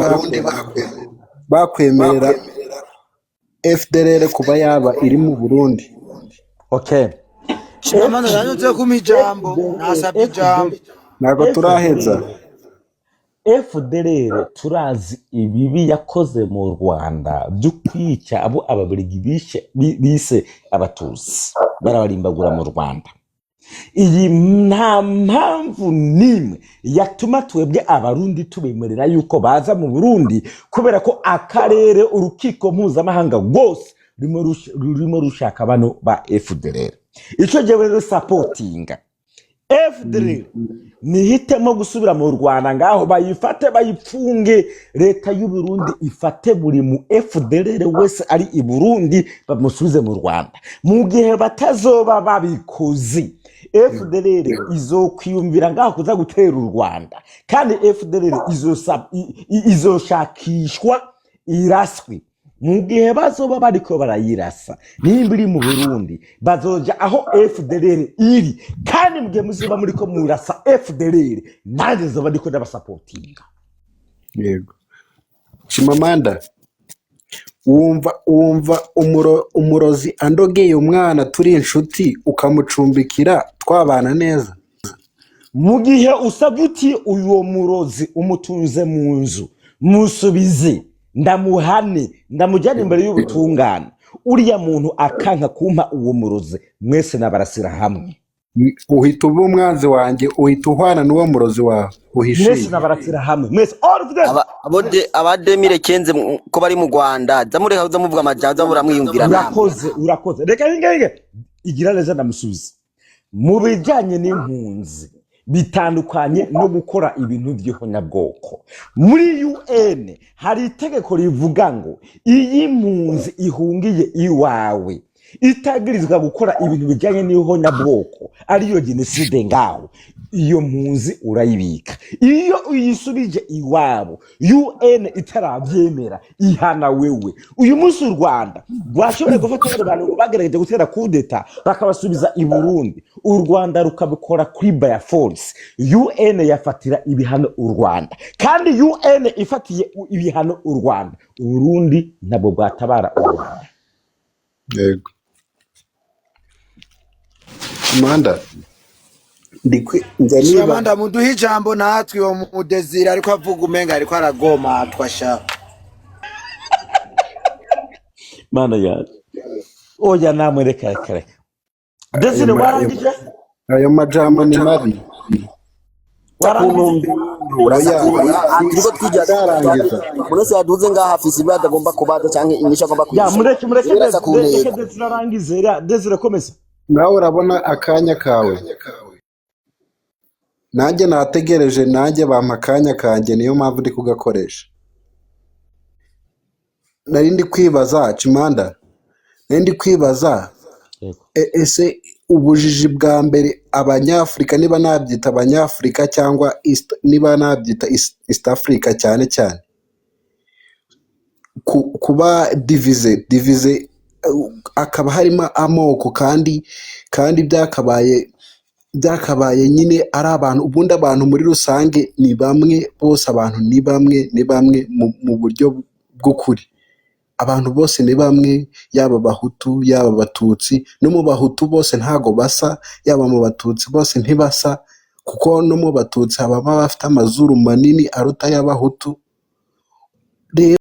bakwemerera FDLR kuba yaba iri mu Burundi okay Shimamanda yanyuze ku mijambo nasabye ijambo ntago turaheza FDLR turazi ibibi yakoze mu Rwanda byo kwica abo ababirigi bise abatusi barabarimbagura mu Rwanda iyi nta mpamvu nimwe yatuma twebwe abarundi tubemerera yuko baza mu Burundi kubera ko akarere urukiko mpuzamahanga rwose rurimo rushaka bano ba FDLR ico jewe rero supportinga FDLR nihitemo gusubira mu Rwanda ngaho bayifate bayipfunge leta y'u Burundi ifate buri mu FDLR wese ari i Burundi bamusubize mu Rwanda mu gihe batazoba babikoze FDLR izokwiyumvira ngaho kuza gutera u Rwanda kandi FDLR izoshakishwa iraswe mu gihe bazoba bariko barayirasa nimba iri mu Burundi bazoja aho FDLR iri kandi mu gihe muzoba muriko murasa FDLR nanjye zoba ndiko ndabasupportinga yego Shimamanda wumva umurozi andogeye umwana turi inshuti ukamucumbikira twabana neza mu gihe usabye uti uyu murozi umutunze mu nzu musubize ndamuhane ndamujyana imbere y'ubutungane uriya muntu akanka kumpa uwo murozi mwese nabarasira hamwe uhita uba umwanzi wanjye uhita uhwana n'uwo murozi wawe uhishiye mwese nabarasira hamwe mwese all of them abademire kenze ko bari mu Rwanda zamureka zamuvuga amajanja muramwiyumvira urakoze reka igira neza ndamusubiza mu bijyanye n'impunzi bitandukanye no gukora ibintu by'ihonyabwoko muri UN hari itegeko rivuga ngo iyi impunzi ihungiye iwawe itagirizwa gukora ibintu bijyanye n'ihonyabwoko ariyo genocide ngaho iyo mpunzi urayibika iyo uyisubije iwabo UN itarabyemera ihana wewe uyu munsi u Rwanda rwashobora gufata abantu ngo bagerageje gutera kudeta bakabasubiza i Burundi u Rwanda rukabikora kuri by force UN yafatira ibihano u Rwanda kandi UN ifatiye ibihano u Rwanda Burundi ntabwo bwatabara u Rwanda yego Shimamanda Shimamanda muduhe ijambo natwe uwo mudezira ariko avuga umenga ariko aragoma twasha mana yaje oya namwe reka Desire warangije ayo majambo ni mabi turiko twija ndarangiza munose yaduze ngaha afise ibyo atagomba kubaza canke inyishu agomba ya kwisha mureke turarangize Desire komeza nawe urabona akanya kawe nanjye nategereje nanjye bampa akanya kanjye niyo mpamvu ndi kugakoresha nari ndi kwibaza Chimanda nari ndi kwibaza ese ubujiji bwa mbere abanyafurika niba nabyita abanyafurika cyangwa niba nabyita East Africa cyane cyane kuba divize akaba harimo amoko kandi byakabaye nyine ari abantu ubundi abantu muri rusange ni bamwe bose abantu ni bamwe mu buryo bw'ukuri abantu bose ni bamwe yaba abahutu yaba abatutsi no mu bahutu bose ntago basa yaba mu batutsi bose ntibasa kuko no mu batutsi habamo abafite amazuru manini aruta y'abahutu.